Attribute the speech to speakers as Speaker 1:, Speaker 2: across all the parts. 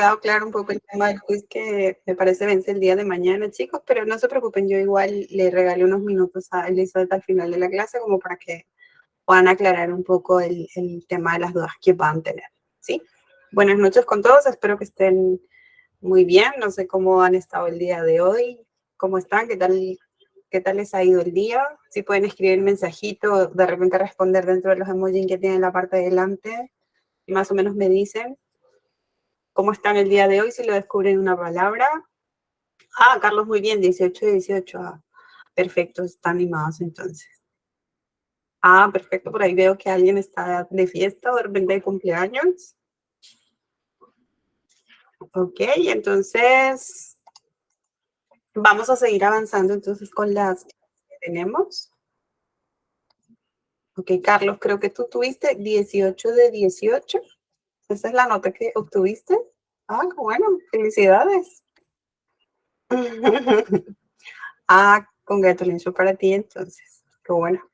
Speaker 1: quedado claro un poco el tema del quiz que me parece vence el día de mañana, chicos, pero no se preocupen, yo igual le regalé unos minutos a Elizabeth al final de la clase como para que puedan aclarar un poco el tema de las dudas que puedan tener, ¿sí? Buenas noches con todos, espero que estén muy bien, no sé cómo han estado el día de hoy, cómo están, qué tal les ha ido el día, si pueden escribir un mensajito, de repente responder dentro de los emojis que tienen en la parte de delante, y más o menos me dicen cómo están el día de hoy, si lo descubren una palabra. Ah, Carlos, muy bien, 18 de 18. Ah, perfecto, están animados entonces. Ah, perfecto, por ahí veo que alguien está de fiesta o de repente de cumpleaños. Ok, entonces vamos a seguir avanzando entonces con las que tenemos. Ok, Carlos, creo que tú tuviste 18 de 18. Esa es la nota que obtuviste. Ah, bueno, felicidades. Ah, congratulations para ti entonces. Qué bueno.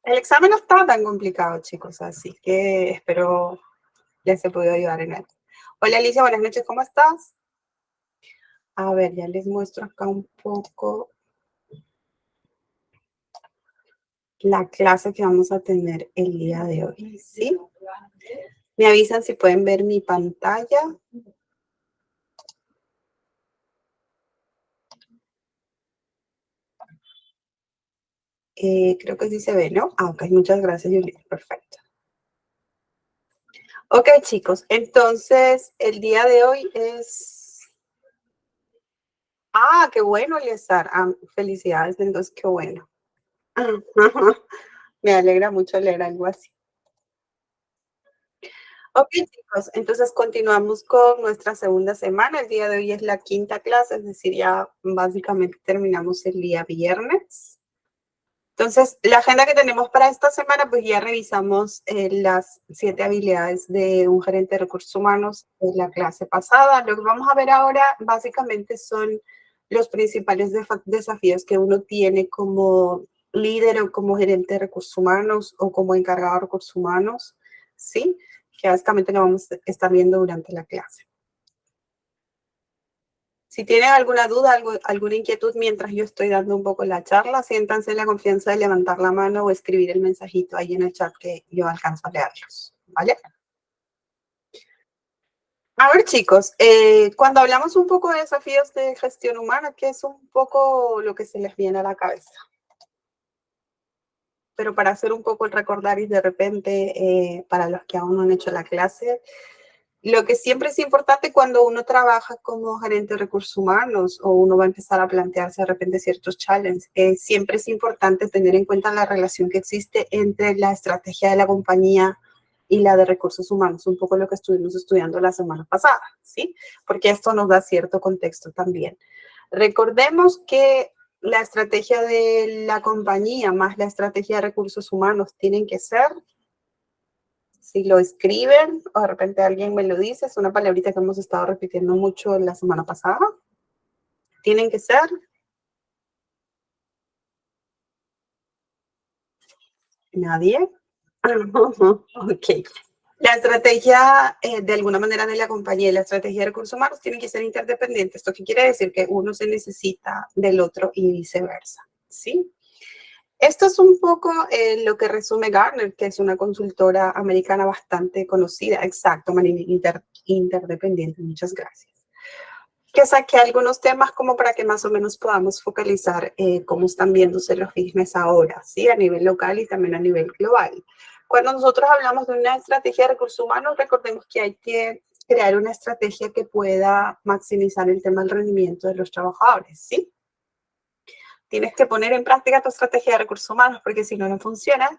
Speaker 1: El examen no estaba tan complicado, chicos, así que espero les he podido ayudar en él. Hola, Alicia, buenas noches, ¿cómo estás? A ver, ya les muestro acá un poco la clase que vamos a tener el día de hoy, ¿sí? Me avisan si pueden ver mi pantalla. Creo que sí se ve, ¿no? Ah, ok, muchas gracias, Julieta, perfecto. Ok, chicos, entonces el día de hoy es... Ah, qué bueno, Eliazar. Ah, felicidades, entonces qué bueno. Me alegra mucho leer algo así. Ok, chicos, entonces continuamos con nuestra segunda semana. El día de hoy es la quinta clase, es decir, ya básicamente terminamos el día viernes. Entonces, la agenda que tenemos para esta semana, pues ya revisamos las 7 habilidades de un gerente de recursos humanos en la clase pasada. Lo que vamos a ver ahora básicamente son los principales desafíos que uno tiene como líder o como gerente de recursos humanos o como encargado de recursos humanos, ¿sí? Que básicamente lo vamos a estar viendo durante la clase. Si tienen alguna duda, alguna inquietud mientras yo estoy dando un poco la charla, siéntanse en la confianza de levantar la mano o escribir el mensajito ahí en el chat que yo alcanzo a leerlos, ¿vale? A ver, chicos, cuando hablamos un poco de desafíos de gestión humana, ¿qué es un poco lo que se les viene a la cabeza? Pero para hacer un poco el recordar y de repente, para los que aún no han hecho la clase, lo que siempre es importante cuando uno trabaja como gerente de recursos humanos o uno va a empezar a plantearse de repente ciertos challenges, siempre es importante tener en cuenta la relación que existe entre la estrategia de la compañía y la de recursos humanos, un poco lo que estuvimos estudiando la semana pasada, ¿sí? Porque esto nos da cierto contexto también. Recordemos que la estrategia de la compañía más la estrategia de recursos humanos tienen que ser, si lo escriben o de repente alguien me lo dice, es una palabrita que hemos estado repitiendo mucho la semana pasada, tienen que ser... ¿Nadie? Ok. La estrategia, de alguna manera, de la compañía y la estrategia de recursos humanos tienen que ser interdependientes. ¿Esto qué quiere decir? Que uno se necesita del otro y viceversa, ¿sí? Esto es un poco lo que resume Gartner, que es una consultora americana bastante conocida. Exacto, interdependiente. Muchas gracias. Que saqué algunos temas como para que más o menos podamos focalizar cómo están viéndose los business ahora, ¿sí? A nivel local y también a nivel global. Cuando nosotros hablamos de una estrategia de recursos humanos, recordemos que hay que crear una estrategia que pueda maximizar el tema del rendimiento de los trabajadores, ¿sí? Tienes que poner en práctica tu estrategia de recursos humanos porque si no, no funciona.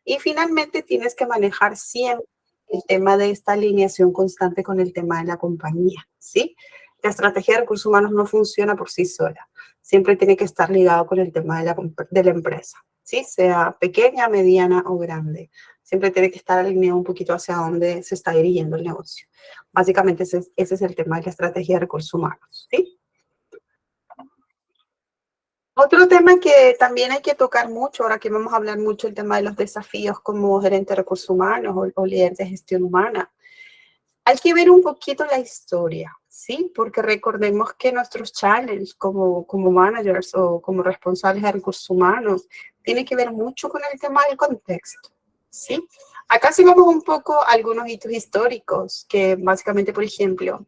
Speaker 1: Y finalmente tienes que manejar siempre el tema de esta alineación constante con el tema de la compañía, ¿sí? La estrategia de recursos humanos no funciona por sí sola. Siempre tiene que estar ligado con el tema de la empresa, ¿sí? Sea pequeña, mediana o grande. Siempre tiene que estar alineado un poquito hacia dónde se está dirigiendo el negocio. Básicamente ese es el tema de la estrategia de recursos humanos, ¿sí? Otro tema que también hay que tocar mucho, ahora que vamos a hablar mucho el tema de los desafíos como gerente de recursos humanos o líder de gestión humana. Hay que ver un poquito la historia, ¿sí? Porque recordemos que nuestros challenges como managers o como responsables de recursos humanos tiene que ver mucho con el tema del contexto, ¿sí? Acá sí vamos un poco a algunos hitos históricos, que básicamente, por ejemplo,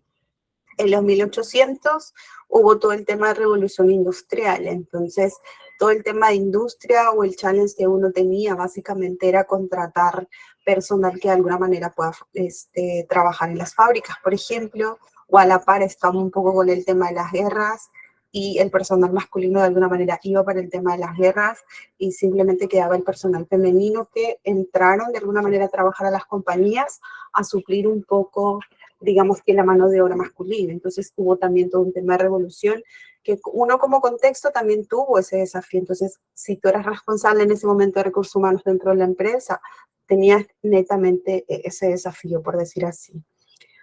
Speaker 1: en los 1800 hubo todo el tema de revolución industrial, entonces todo el tema de industria o el challenge que uno tenía básicamente era contratar personal que de alguna manera pueda trabajar en las fábricas, por ejemplo, o a la par estamos un poco con el tema de las guerras y el personal masculino de alguna manera iba para el tema de las guerras y simplemente quedaba el personal femenino que entraron de alguna manera a trabajar a las compañías a suplir un poco, digamos que la mano de obra masculina. Entonces hubo también todo un tema de revolución que uno como contexto también tuvo ese desafío. Entonces, si tú eras responsable en ese momento de recursos humanos dentro de la empresa, tenías netamente ese desafío, por decir así.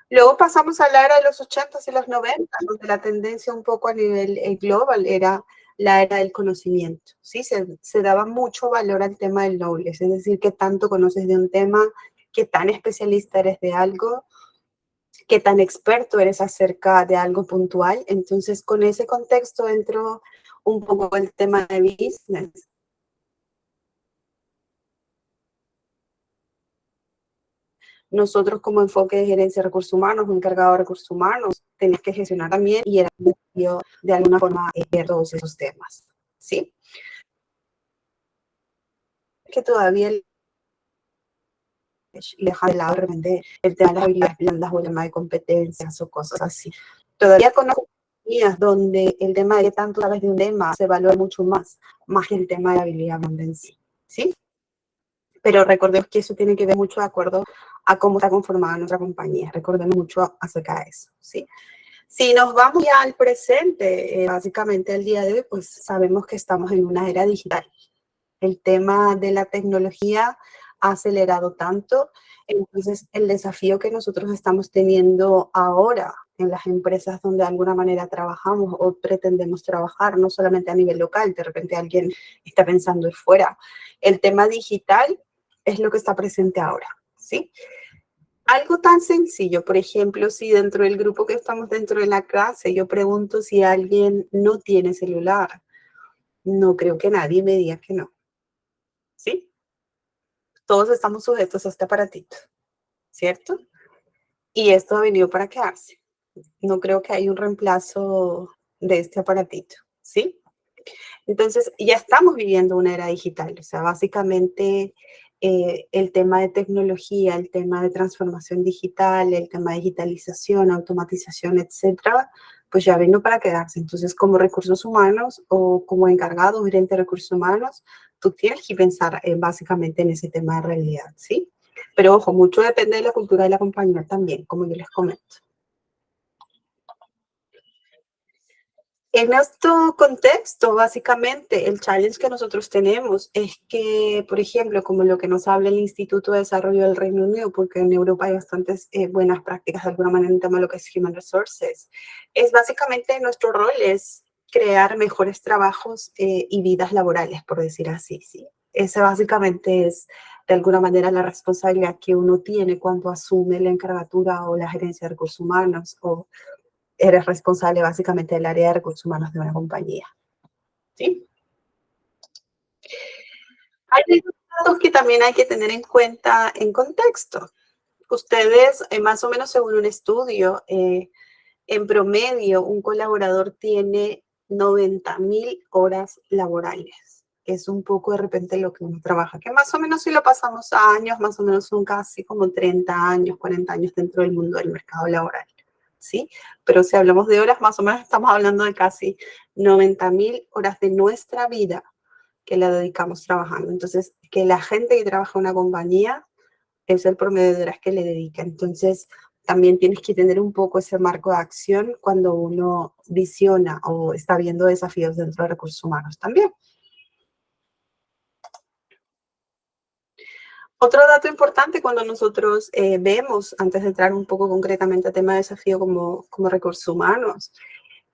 Speaker 1: Luego pasamos a la era de los 80s y los 90, donde la tendencia un poco a nivel global era la era del conocimiento, ¿sí? Se daba mucho valor al tema del knowledge, es decir, qué tanto conoces de un tema, qué tan especialista eres de algo, qué tan experto eres acerca de algo puntual. Entonces, con ese contexto entró un poco el tema de business. Nosotros como enfoque de gerencia de recursos humanos, un encargado de recursos humanos, tenés que gestionar también y era de alguna forma todos esos temas, ¿sí? Que todavía deja de lado de repente el tema de las habilidades blandas o el tema de competencias o cosas así. Todavía conozco compañías donde el tema de tanto sabes de un tema se valora mucho más que el tema de la habilidad blanda en sí, ¿sí? Pero recordemos que eso tiene que ver mucho de acuerdo a cómo está conformada nuestra compañía. Recordemos mucho acerca de eso, ¿sí? Si nos vamos ya al presente, básicamente el día de hoy, pues sabemos que estamos en una era digital. El tema de la tecnología ha acelerado tanto, entonces el desafío que nosotros estamos teniendo ahora en las empresas donde de alguna manera trabajamos o pretendemos trabajar, no solamente a nivel local, de repente alguien está pensando ir fuera, el tema digital es lo que está presente ahora, ¿sí? Algo tan sencillo, por ejemplo, si dentro del grupo que estamos dentro de la clase, yo pregunto si alguien no tiene celular, no creo que nadie me diga que no, ¿sí? Todos estamos sujetos a este aparatito, ¿cierto? Y esto ha venido para quedarse. No creo que haya un reemplazo de este aparatito, ¿sí? Entonces, ya estamos viviendo una era digital, o sea, básicamente el tema de tecnología, el tema de transformación digital, el tema de digitalización, automatización, etcétera, pues ya vino para quedarse. Entonces, como recursos humanos o como encargado, gerente de recursos humanos, tú tienes que pensar básicamente en ese tema de realidad, ¿sí? Pero ojo, mucho depende de la cultura de la compañía también, como yo les comento. En este contexto, básicamente, el challenge que nosotros tenemos es que, por ejemplo, como lo que nos habla el Instituto de Desarrollo del Reino Unido, porque en Europa hay bastantes buenas prácticas de alguna manera en tema de lo que es Human Resources, es básicamente nuestro rol es crear mejores trabajos y vidas laborales, por decir así, ¿sí? Esa básicamente es, de alguna manera, la responsabilidad que uno tiene cuando asume la encargatura o la gerencia de recursos humanos o eres responsable básicamente del área de recursos humanos de una compañía, ¿sí? Hay datos que también hay que tener en cuenta en contexto. Ustedes, más o menos según un estudio, en promedio, un colaborador tiene 90.000 horas laborales, que es un poco de repente lo que uno trabaja, que más o menos si lo pasamos a años, más o menos son casi como 30 años, 40 años dentro del mundo del mercado laboral, ¿sí? Pero si hablamos de horas, más o menos estamos hablando de casi 90.000 horas de nuestra vida que la dedicamos trabajando. Entonces, que la gente que trabaja en una compañía es el promedio de horas que le dedica. Entonces, también tienes que tener un poco ese marco de acción cuando uno visiona o está viendo desafíos dentro de recursos humanos también. Otro dato importante cuando nosotros vemos, antes de entrar un poco concretamente al tema de desafío como recursos humanos,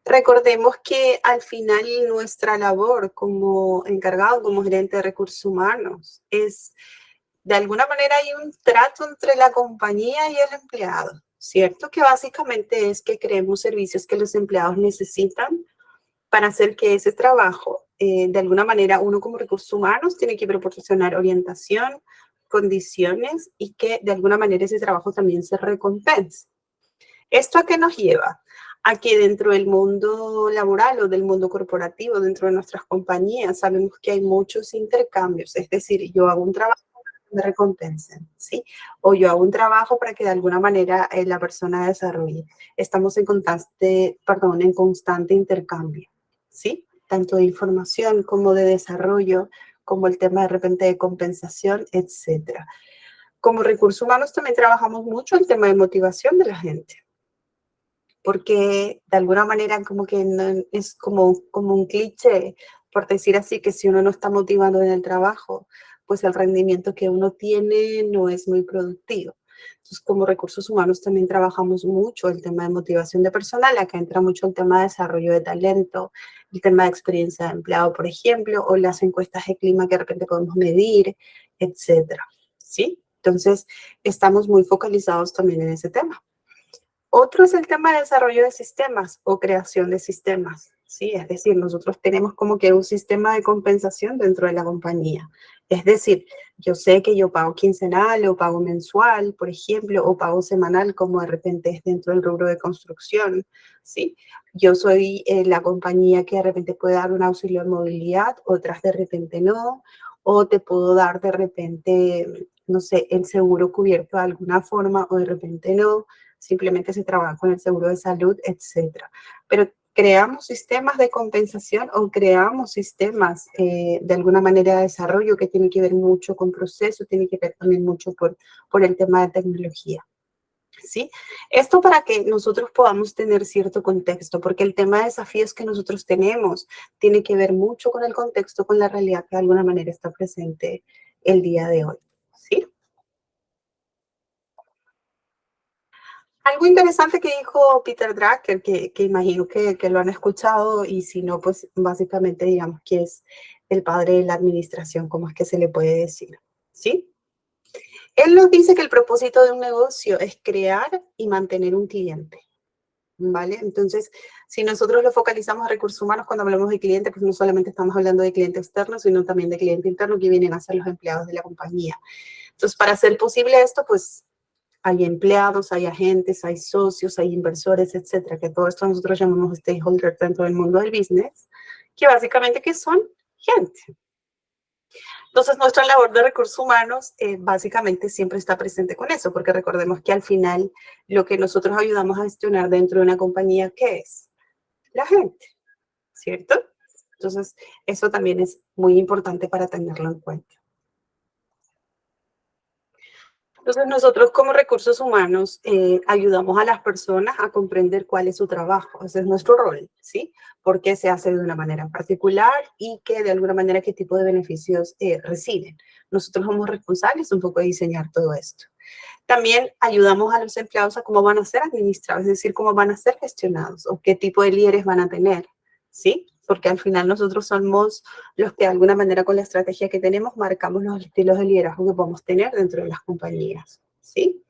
Speaker 1: recordemos que al final nuestra labor como encargado, como gerente de recursos humanos, es de alguna manera hay un trato entre la compañía y el empleado, ¿cierto? Que básicamente es que creemos servicios que los empleados necesitan para hacer que ese trabajo, de alguna manera, uno como recursos humanos tiene que proporcionar orientación, condiciones y que de alguna manera ese trabajo también se recompense. ¿Esto a qué nos lleva? A que dentro del mundo laboral o del mundo corporativo, dentro de nuestras compañías, sabemos que hay muchos intercambios. Es decir, yo hago un trabajo para que me recompensen, ¿sí? O yo hago un trabajo para que de alguna manera la persona desarrolle. Estamos en constante intercambio, ¿sí? Tanto de información como de desarrollo, como el tema de repente de compensación, etcétera. Como recursos humanos también trabajamos mucho el tema de motivación de la gente, porque de alguna manera como que no, es como un cliché, por decir así, que si uno no está motivado en el trabajo, pues el rendimiento que uno tiene no es muy productivo. Entonces, como recursos humanos también trabajamos mucho el tema de motivación de personal, acá entra mucho el tema de desarrollo de talento, el tema de experiencia de empleado, por ejemplo, o las encuestas de clima que de repente podemos medir, etcétera, ¿sí? Entonces, estamos muy focalizados también en ese tema. Otro es el tema de desarrollo de sistemas o creación de sistemas, ¿sí? Es decir, nosotros tenemos como que un sistema de compensación dentro de la compañía. Es decir, yo sé que yo pago quincenal o pago mensual, por ejemplo, o pago semanal, como de repente es dentro del rubro de construcción, ¿sí? Yo soy la compañía que de repente puede dar un auxilio de movilidad, otras de repente no, o te puedo dar de repente, no sé, el seguro cubierto de alguna forma o de repente no, simplemente se trabaja con el seguro de salud, etcétera. Pero creamos sistemas de compensación o creamos sistemas de alguna manera de desarrollo que tiene que ver mucho con procesos, tiene que ver también mucho por el tema de tecnología. ¿Sí? Esto para que nosotros podamos tener cierto contexto, porque el tema de desafíos que nosotros tenemos tiene que ver mucho con el contexto, con la realidad que de alguna manera está presente el día de hoy. ¿Sí? Algo interesante que dijo Peter Drucker, que imagino que lo han escuchado y si no, pues básicamente digamos que es el padre de la administración, como es que se le puede decir, ¿sí? Él nos dice que el propósito de un negocio es crear y mantener un cliente, ¿vale? Entonces, si nosotros lo focalizamos a recursos humanos cuando hablamos de cliente, pues no solamente estamos hablando de cliente externo, sino también de cliente interno que vienen a ser los empleados de la compañía. Entonces, para hacer posible esto, pues hay empleados, hay agentes, hay socios, hay inversores, etcétera, que todo esto nosotros llamamos stakeholders dentro del mundo del business, que básicamente que son gente. Entonces, nuestra labor de recursos humanos básicamente siempre está presente con eso, porque recordemos que al final lo que nosotros ayudamos a gestionar dentro de una compañía, ¿qué es? La gente, ¿cierto? Entonces, eso también es muy importante para tenerlo en cuenta. Entonces, nosotros como recursos humanos ayudamos a las personas a comprender cuál es su trabajo. Ese es nuestro rol, ¿sí? Por qué se hace de una manera en particular y que de alguna manera qué tipo de beneficios reciben. Nosotros somos responsables un poco de diseñar todo esto. También ayudamos a los empleados a cómo van a ser administrados, es decir, cómo van a ser gestionados o qué tipo de líderes van a tener, ¿sí? Porque al final nosotros somos los que de alguna manera con la estrategia que tenemos marcamos los estilos de liderazgo que podemos tener dentro de las compañías, ¿sí?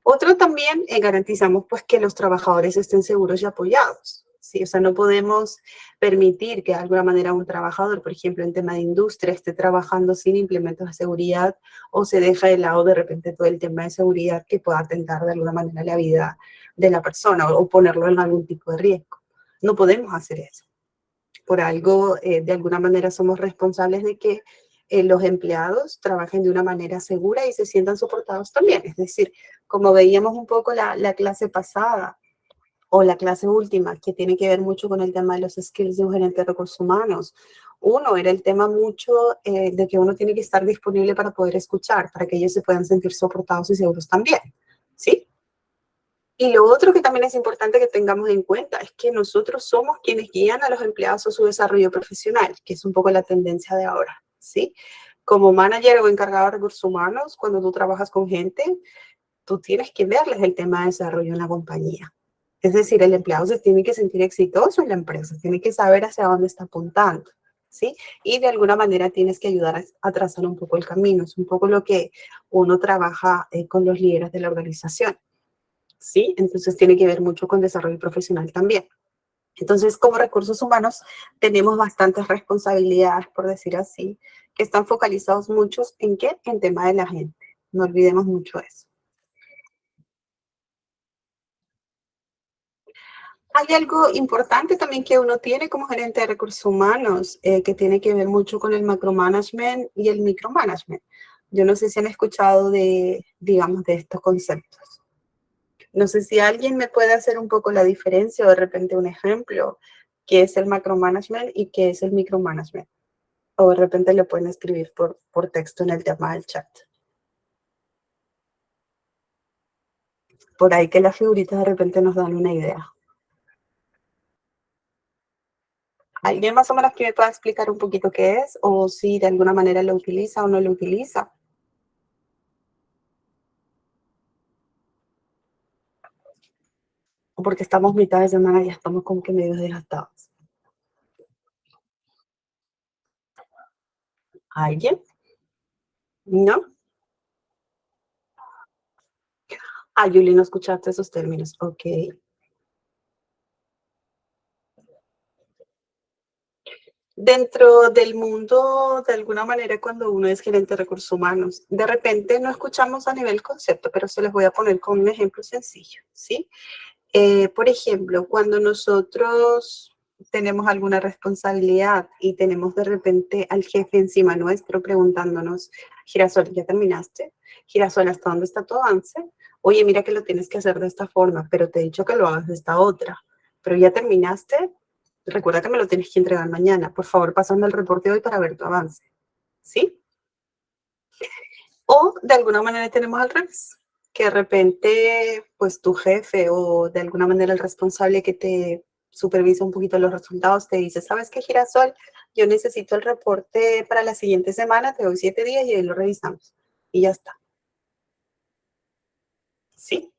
Speaker 1: Otro también, garantizamos pues que los trabajadores estén seguros y apoyados, ¿sí? O sea, no podemos permitir que de alguna manera un trabajador, por ejemplo, en tema de industria, esté trabajando sin implementos de seguridad o se deja de lado de repente todo el tema de seguridad que pueda atentar de alguna manera la vida de la persona o ponerlo en algún tipo de riesgo. No podemos hacer eso. Por algo, de alguna manera somos responsables de que los empleados trabajen de una manera segura y se sientan soportados también. Es decir, como veíamos un poco la clase pasada o la clase última, que tiene que ver mucho con el tema de los skills de un gerente de recursos humanos. Uno era el tema mucho de que uno tiene que estar disponible para poder escuchar, para que ellos se puedan sentir soportados y seguros también, ¿sí? Y lo otro que también es importante que tengamos en cuenta es que nosotros somos quienes guían a los empleados a su desarrollo profesional, que es un poco la tendencia de ahora, ¿sí? Como manager o encargado de recursos humanos, cuando tú trabajas con gente, tú tienes que verles el tema de desarrollo en la compañía. Es decir, el empleado se tiene que sentir exitoso en la empresa, tiene que saber hacia dónde está apuntando, ¿sí? Y de alguna manera tienes que ayudar a trazar un poco el camino. Es un poco lo que uno trabaja con los líderes de la organización. ¿sí? Entonces tiene que ver mucho con desarrollo profesional también. Entonces, como recursos humanos, tenemos bastantes responsabilidades, por decir así, que están focalizados muchos en qué? En tema de la gente. No olvidemos mucho eso. Hay algo importante también que uno tiene como gerente de recursos humanos, que tiene que ver mucho con el macromanagement y el micromanagement. Yo no sé si han escuchado de, digamos, de estos conceptos. No sé si alguien me puede hacer un poco la diferencia o de repente un ejemplo, qué es el macromanagement y qué es el micromanagement. O de repente lo pueden escribir por texto en el tema del chat. Por ahí que las figuritas de repente nos dan una idea. ¿Alguien más o menos que me pueda explicar un poquito qué es? O si de alguna manera lo utiliza o no lo utiliza. O porque estamos mitad de semana y ya estamos como que medio desgastados. ¿Alguien? ¿No? Ah, Julie, no escuchaste esos términos. Ok. Dentro del mundo, de alguna manera, cuando uno es gerente de recursos humanos, de repente no escuchamos a nivel concepto, pero se los voy a poner con un ejemplo sencillo, ¿sí? Por ejemplo, cuando nosotros tenemos alguna responsabilidad y tenemos de repente al jefe encima nuestro preguntándonos, Girasol, ¿ya terminaste? Girasol, ¿hasta dónde está tu avance? Oye, mira que lo tienes que hacer de esta forma, pero te he dicho que lo hagas de esta otra. Pero ya terminaste, recuerda que me lo tienes que entregar mañana. Por favor, pásame el reporte hoy para ver tu avance. ¿Sí? O de alguna manera tenemos al revés, que de repente, pues tu jefe o de alguna manera el responsable que te supervisa un poquito los resultados te dice, ¿sabes qué, Girasol? Yo necesito el reporte para la siguiente semana, te doy 7 días y ahí lo revisamos. Y ya está, ¿sí?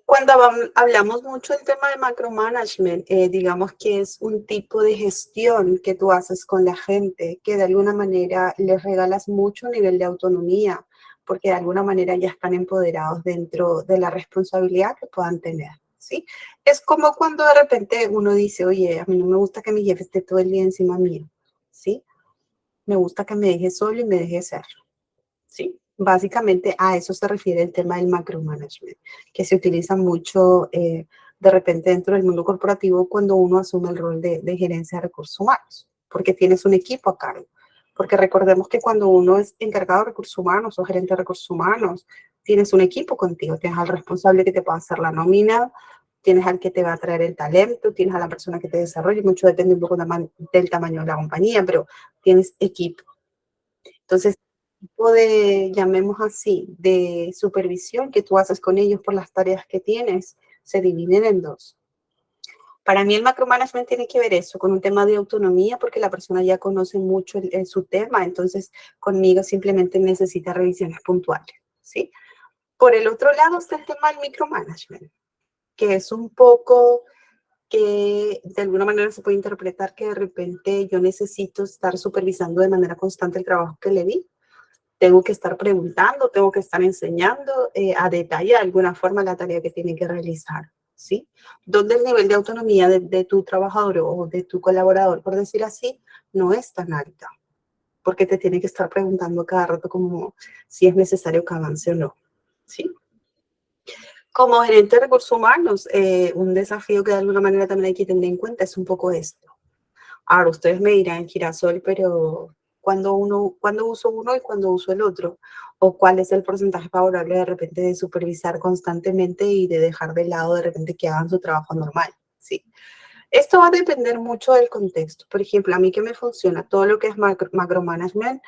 Speaker 1: Cuando hablamos mucho del tema de macromanagement, digamos que es un tipo de gestión que tú haces con la gente, que de alguna manera les regalas mucho nivel de autonomía, porque de alguna manera ya están empoderados dentro de la responsabilidad que puedan tener, ¿sí? Es como cuando de repente uno dice, oye, a mí no me gusta que mi jefe esté todo el día encima mío, ¿sí? Me gusta que me deje solo y me deje ser. ¿Sí? Básicamente a eso se refiere el tema del macromanagement, que se utiliza mucho de repente dentro del mundo corporativo cuando uno asume el rol de gerencia de recursos humanos, porque tienes un equipo a cargo. Porque recordemos que cuando uno es encargado de recursos humanos o gerente de recursos humanos, tienes un equipo contigo, tienes al responsable que te va a hacer la nómina, tienes al que te va a traer el talento, tienes a la persona que te desarrolla, mucho depende un poco del tamaño de la compañía, pero tienes equipo. Entonces, tipo de, llamemos así, de supervisión que tú haces con ellos por las tareas que tienes, se dividen en dos. Para mí el macromanagement tiene que ver eso, con un tema de autonomía, porque la persona ya conoce mucho su tema, entonces conmigo simplemente necesita revisiones puntuales, ¿sí? Por el otro lado está el tema del micromanagement, que es un poco que de alguna manera se puede interpretar que de repente yo necesito estar supervisando de manera constante el trabajo que le di, tengo que estar preguntando, tengo que estar enseñando a detalle de alguna forma la tarea que tiene que realizar, ¿sí? Donde el nivel de autonomía de tu trabajador o de tu colaborador, por decir así, no es tan alta, porque te tiene que estar preguntando cada rato como si es necesario que avance o no, ¿sí? Como gerente de recursos humanos, un desafío que de alguna manera también hay que tener en cuenta es un poco esto. Ahora, ustedes me dirán, Girasol, pero ¿cuándo uso uno y cuándo uso el otro? ¿O cuál es el porcentaje favorable de repente de supervisar constantemente y de dejar de lado de repente que hagan su trabajo normal? Sí. Esto va a depender mucho del contexto. Por ejemplo, a mí que me funciona todo lo que es macromanagement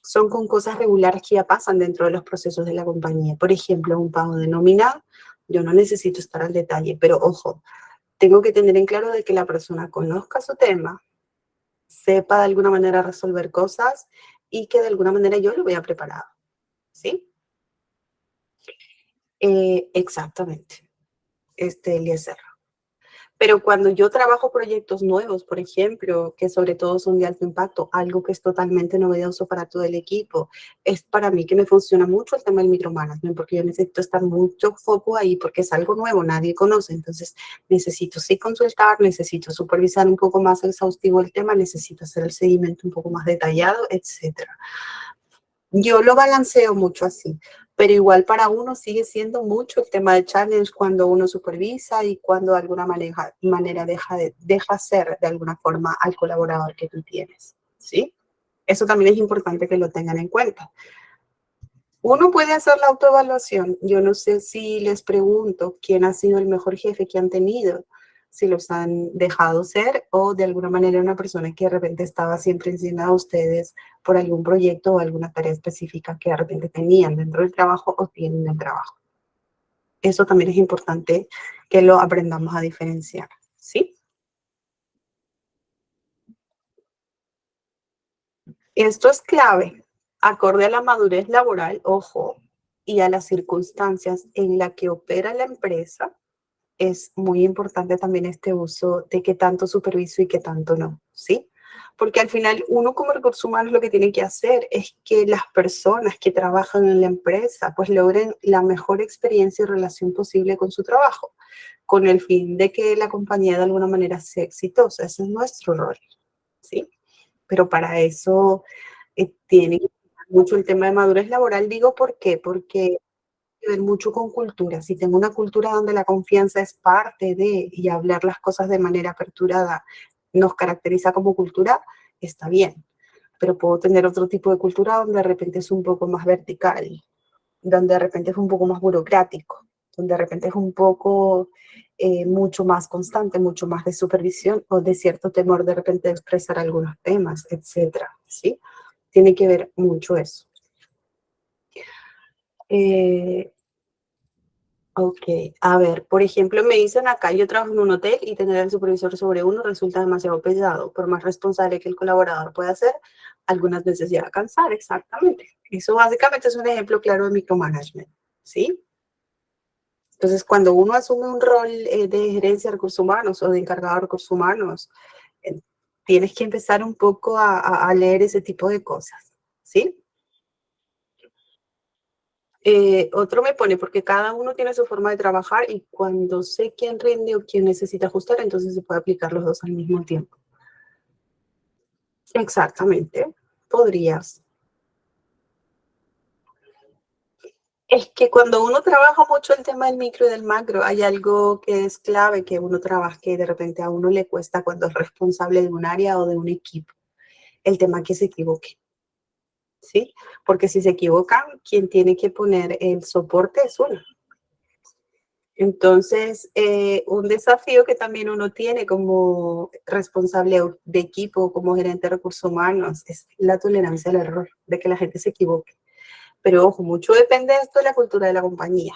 Speaker 1: son con cosas regulares que ya pasan dentro de los procesos de la compañía. Por ejemplo, un pago de nómina, yo no necesito estar al detalle, pero ojo, tengo que tener en claro de que la persona conozca su tema, sepa de alguna manera resolver cosas y que de alguna manera yo lo vea preparado, ¿sí? Exactamente, Eliezer. Pero cuando yo trabajo proyectos nuevos, por ejemplo, que sobre todo son de alto impacto, algo que es totalmente novedoso para todo el equipo, es para mí que me funciona mucho el tema del micromanagement, porque yo necesito estar mucho foco ahí, porque es algo nuevo, nadie conoce, entonces necesito sí consultar, necesito supervisar un poco más exhaustivo el tema, necesito hacer el seguimiento un poco más detallado, etcétera. Yo lo balanceo mucho así, pero igual para uno sigue siendo mucho el tema de challenge cuando uno supervisa y cuando de alguna manera deja ser de alguna forma al colaborador que tú tienes, ¿sí? Eso también es importante que lo tengan en cuenta. Uno puede hacer la autoevaluación. Yo no sé si les pregunto quién ha sido el mejor jefe que han tenido, si los han dejado ser o de alguna manera una persona que de repente estaba siempre encima de ustedes por algún proyecto o alguna tarea específica que de repente tenían dentro del trabajo o tienen en el trabajo. Eso también es importante que lo aprendamos a diferenciar, ¿sí? Esto es clave, acorde a la madurez laboral, ojo, y a las circunstancias en las que opera la empresa. Es muy importante también este uso de qué tanto superviso y qué tanto no, ¿sí? Porque al final uno como recursos humanos lo que tiene que hacer es que las personas que trabajan en la empresa pues logren la mejor experiencia y relación posible con su trabajo, con el fin de que la compañía de alguna manera sea exitosa. Ese es nuestro rol, ¿sí? Pero para eso tiene que ver mucho el tema de madurez laboral. Digo, ¿por qué? Porque que ver mucho con cultura. Si tengo una cultura donde la confianza es parte de y hablar las cosas de manera aperturada nos caracteriza como cultura, está bien. Pero puedo tener otro tipo de cultura donde de repente es un poco más vertical, donde de repente es un poco más burocrático, donde de repente es un poco mucho más constante, mucho más de supervisión o de cierto temor de repente de expresar algunos temas, etcétera, ¿sí? Tiene que ver mucho eso. Eh, Ok, a ver, por ejemplo, me dicen acá, yo trabajo en un hotel y tener al supervisor sobre uno resulta demasiado pesado. Por más responsable que el colaborador pueda ser, algunas veces llega a cansar, exactamente. Eso básicamente es un ejemplo claro de micromanagement, ¿sí? Entonces, cuando uno asume un rol de gerencia de recursos humanos o de encargado de recursos humanos, eh, tienes que empezar un poco a leer ese tipo de cosas, ¿sí? Otro me pone, porque cada uno tiene su forma de trabajar y cuando sé quién rinde o quién necesita ajustar, entonces se puede aplicar los dos al mismo tiempo. Exactamente, podrías. Es que cuando uno trabaja mucho el tema del micro y del macro, hay algo que es clave que uno trabaja, que de repente a uno le cuesta cuando es responsable de un área o de un equipo. El tema que se equivoque, ¿sí? Porque si se equivocan, quien tiene que poner el soporte es uno. Entonces, un desafío que también uno tiene como responsable de equipo, como gerente de recursos humanos, es la tolerancia al error, de que la gente se equivoque. Pero ojo, mucho depende de esto de la cultura de la compañía,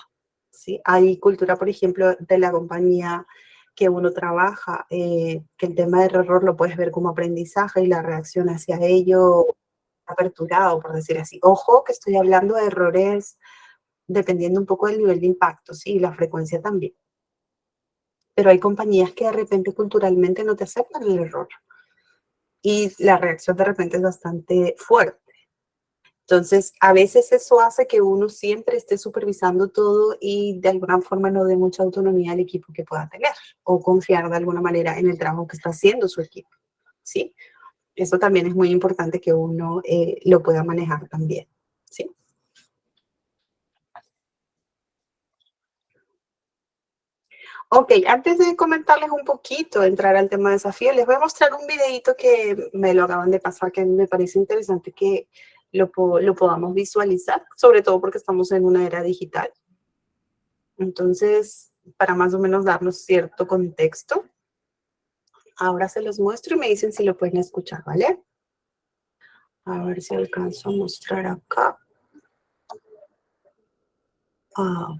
Speaker 1: ¿sí? Hay cultura, por ejemplo, de la compañía que uno trabaja, que el tema del error lo puedes ver como aprendizaje y la reacción hacia ello aperturado, por decir así. Ojo, que estoy hablando de errores dependiendo un poco del nivel de impacto, ¿sí? Y la frecuencia también. Pero hay compañías que de repente culturalmente no te aceptan el error y la reacción de repente es bastante fuerte. Entonces, a veces eso hace que uno siempre esté supervisando todo y de alguna forma no dé mucha autonomía al equipo que pueda tener o confiar de alguna manera en el trabajo que está haciendo su equipo, ¿sí? Eso también es muy importante que uno lo pueda manejar también, ¿sí? Ok, antes de comentarles un poquito, entrar al tema de desafío, les voy a mostrar un videito que me lo acaban de pasar, que me parece interesante que lo podamos visualizar, sobre todo porque estamos en una era digital. Entonces, para más o menos darnos cierto contexto, ahora se los muestro y me dicen si lo pueden escuchar, ¿vale? A ver si alcanzo a mostrar acá. Ah,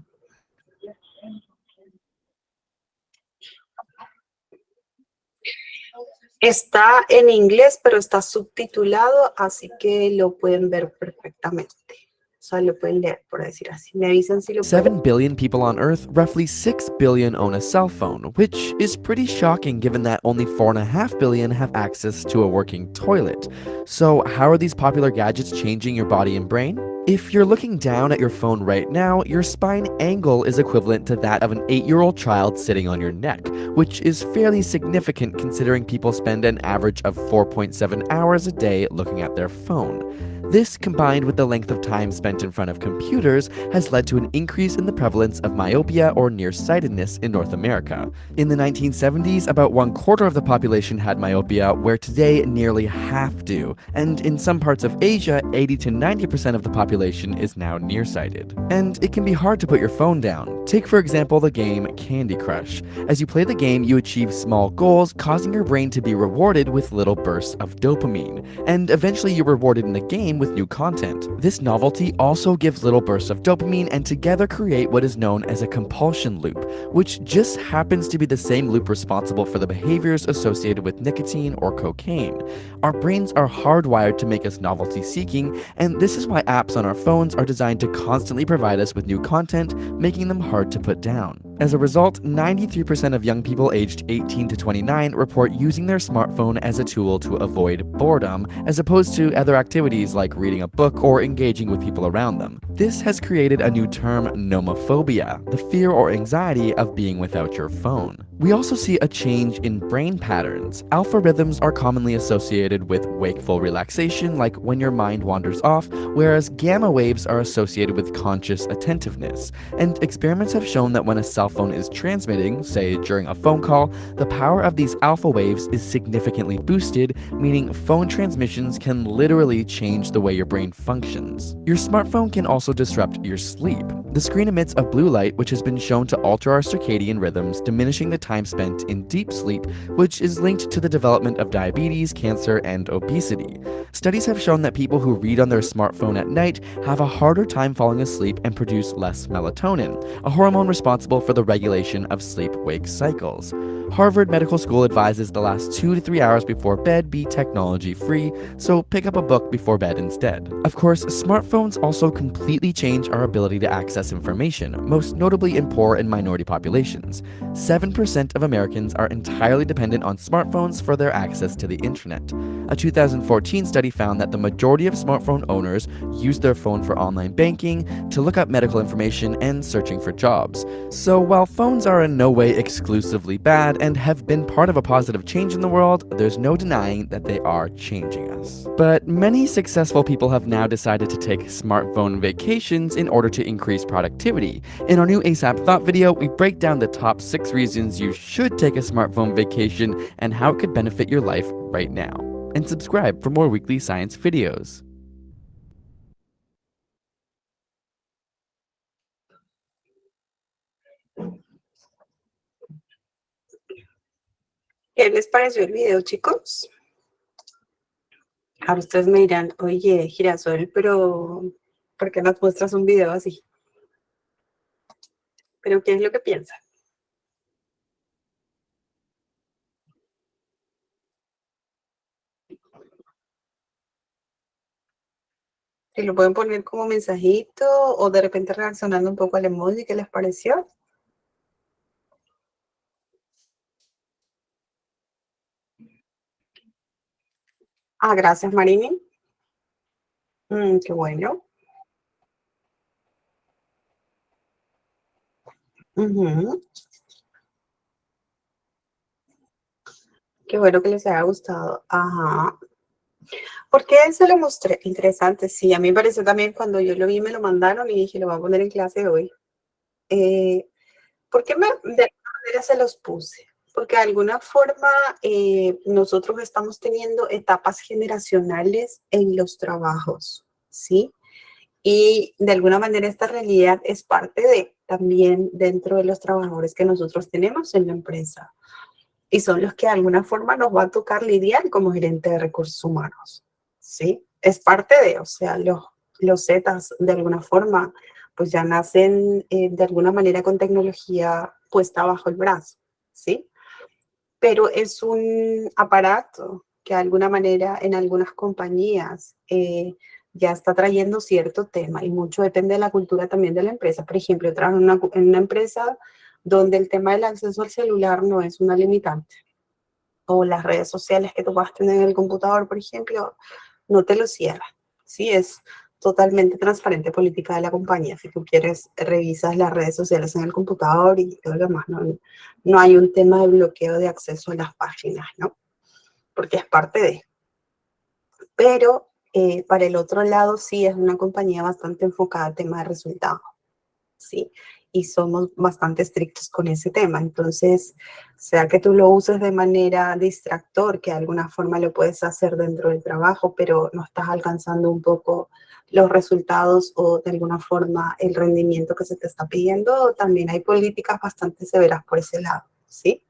Speaker 1: está en inglés, pero está subtitulado, así que lo pueden ver perfectamente. sea, lo pueden leer, por decir así. Me avisan si lo
Speaker 2: 7
Speaker 1: pueden.
Speaker 2: billion people on Earth, roughly 6 billion own a cell phone, which is pretty shocking given that only 4.5 billion have access to a working toilet. So, how are these popular gadgets changing your body and brain? If you're looking down at your phone right now, your spine angle is equivalent to that of an 8-year-old child sitting on your neck, which is fairly significant considering people spend an average of 4.7 hours a day looking at their phone. This, combined with the length of time spent in front of computers, has led to an increase in the prevalence of myopia or nearsightedness in North America. In the 1970s, about 1/4 of the population had myopia, where today nearly half do, and in some parts of Asia, 80 to 90% of the population is now nearsighted. And it can be hard to put your phone down. Take for example the game Candy Crush. As you play the game, you achieve small goals, causing your brain to be rewarded with little bursts of dopamine, and eventually you're rewarded in the game with new content. This novelty also gives little bursts of dopamine and together create what is known as a compulsion loop, which just happens to be the same loop responsible for the behaviors associated with nicotine or cocaine. Our brains are hardwired to make us novelty seeking, and this is why apps on our phones are designed to constantly provide us with new content, making them hard to put down. As a result, 93% of young people aged 18 to 29 report using their smartphone as a tool to avoid boredom, as opposed to other activities like reading a book or engaging with people around them. This has created a new term, nomophobia, the fear or anxiety of being without your phone. We also see a change in brain patterns. Alpha rhythms are commonly associated with wakeful relaxation, like when your mind wanders off, whereas gamma waves are associated with conscious attentiveness. And experiments have shown that when a cell phone is transmitting, say during a phone call, the power of these alpha waves is significantly boosted, meaning phone transmissions can literally change the way your brain functions. Your smartphone can also disrupt your sleep. The screen emits a blue light which has been shown to alter our circadian rhythms, diminishing the time spent in deep sleep, which is linked to the development of diabetes, cancer, and obesity. Studies have shown that people who read on their smartphone at night have a harder time falling asleep and produce less melatonin, a hormone responsible for the regulation of sleep-wake cycles. Harvard Medical School advises the last 2 to 3 hours before bed be technology-free, so pick up a book before bed instead. Of course, smartphones also completely change our ability to access information, most notably in poor and minority populations. 7% of Americans are entirely dependent on smartphones for their access to the internet. A 2014 study found that the majority of smartphone owners use their phone for online banking, to look up medical information, and searching for jobs. So while phones are in no way exclusively bad and have been part of a positive change in the world, there's no denying that they are changing us. But many successful people have now decided to take smartphone vacations in order to increase productivity. In our new ASAP Thought video, we break down the top 6 reasons you should take a smartphone vacation and how it could benefit your life right now. And subscribe for more weekly science videos.
Speaker 1: ¿Qué les pareció el video, chicos? Ahora ustedes me dirán, oye, Girasol, pero ¿por qué nos muestras un video así? ¿Pero qué es lo que piensan? Si lo pueden poner como mensajito o de repente reaccionando un poco al emoji, ¿qué les pareció? Ah, gracias, Marini. Qué bueno. Ujú. Qué bueno que les haya gustado. Ajá. ¿Por qué se lo mostré? Interesante, sí. A mí me pareció también cuando yo lo vi, me lo mandaron y dije, lo voy a poner en clase hoy. ¿Por qué de alguna manera se los puse? Porque de alguna forma nosotros estamos teniendo etapas generacionales en los trabajos, ¿sí? Y de alguna manera esta realidad es parte de también dentro de los trabajadores que nosotros tenemos en la empresa. Y son los que de alguna forma nos va a tocar lidiar como gerente de recursos humanos, ¿sí? Es parte de, o sea, los Zetas de alguna forma pues ya nacen de alguna manera con tecnología puesta bajo el brazo, ¿sí? Pero es un aparato que de alguna manera en algunas compañías ya está trayendo cierto tema y mucho depende de la cultura también de la empresa. Por ejemplo, yo trabajo en una empresa donde el tema del acceso al celular no es una limitante, o las redes sociales que tú vas a tener en el computador, por ejemplo, no te lo cierra. Sí, es totalmente transparente política de la compañía. Si tú quieres, revisas las redes sociales en el computador y todo lo demás. No hay un tema de bloqueo de acceso a las páginas, ¿no? Porque es parte de. Pero para el otro lado sí es una compañía bastante enfocada al tema de resultados, ¿sí? Y somos bastante estrictos con ese tema. Entonces, sea que tú lo uses de manera distractor, que de alguna forma lo puedes hacer dentro del trabajo, pero no estás alcanzando un poco los resultados o de alguna forma el rendimiento que se te está pidiendo, también hay políticas bastante severas por ese lado, ¿sí?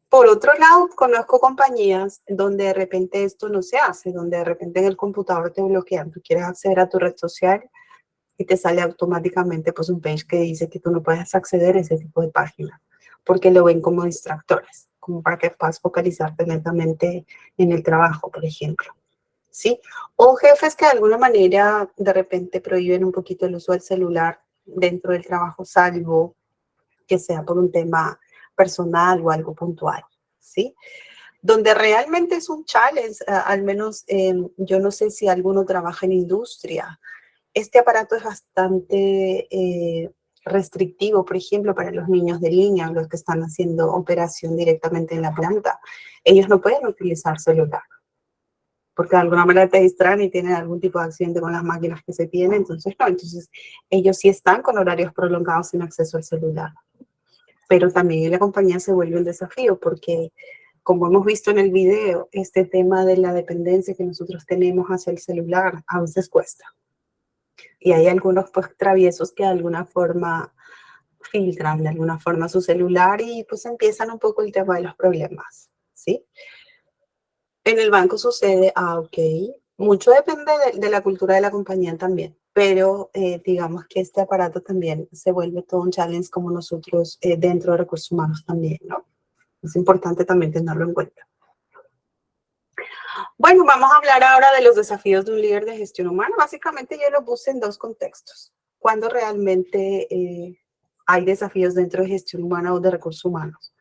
Speaker 1: Por otro lado, conozco compañías donde de repente esto no se hace, donde de repente en el computador te bloquean, tú quieres acceder a tu red social y te sale automáticamente pues un page que dice que tú no puedes acceder a ese tipo de páginas, porque lo ven como distractores, como para que puedas focalizarte netamente en el trabajo, por ejemplo, ¿sí? O jefes que de alguna manera de repente prohíben un poquito el uso del celular dentro del trabajo, salvo que sea por un tema personal o algo puntual, ¿sí? Donde realmente es un challenge, al menos yo no sé si alguno trabaja en industria. Este aparato es bastante restrictivo, por ejemplo, para los niños de línea, los que están haciendo operación directamente en la planta. Ellos no pueden utilizar celular, porque de alguna manera te distraen y tienen algún tipo de accidente con las máquinas que se tienen, entonces no, entonces ellos sí están con horarios prolongados sin acceso al celular. Pero también en la compañía se vuelve un desafío porque, como hemos visto en el video, este tema de la dependencia que nosotros tenemos hacia el celular a veces cuesta. Y hay algunos pues traviesos que de alguna forma filtran de alguna forma su celular y pues empiezan un poco el tema de los problemas, ¿sí? En el banco sucede, ok, mucho depende de la cultura de la compañía también, pero digamos que este aparato también se vuelve todo un challenge como nosotros dentro de recursos humanos también, ¿no? Es importante también tenerlo en cuenta. Bueno, vamos a hablar ahora de los desafíos de un líder de gestión humana. Básicamente yo lo puse en dos contextos. Cuando realmente hay desafíos dentro de gestión humana o de recursos humanos.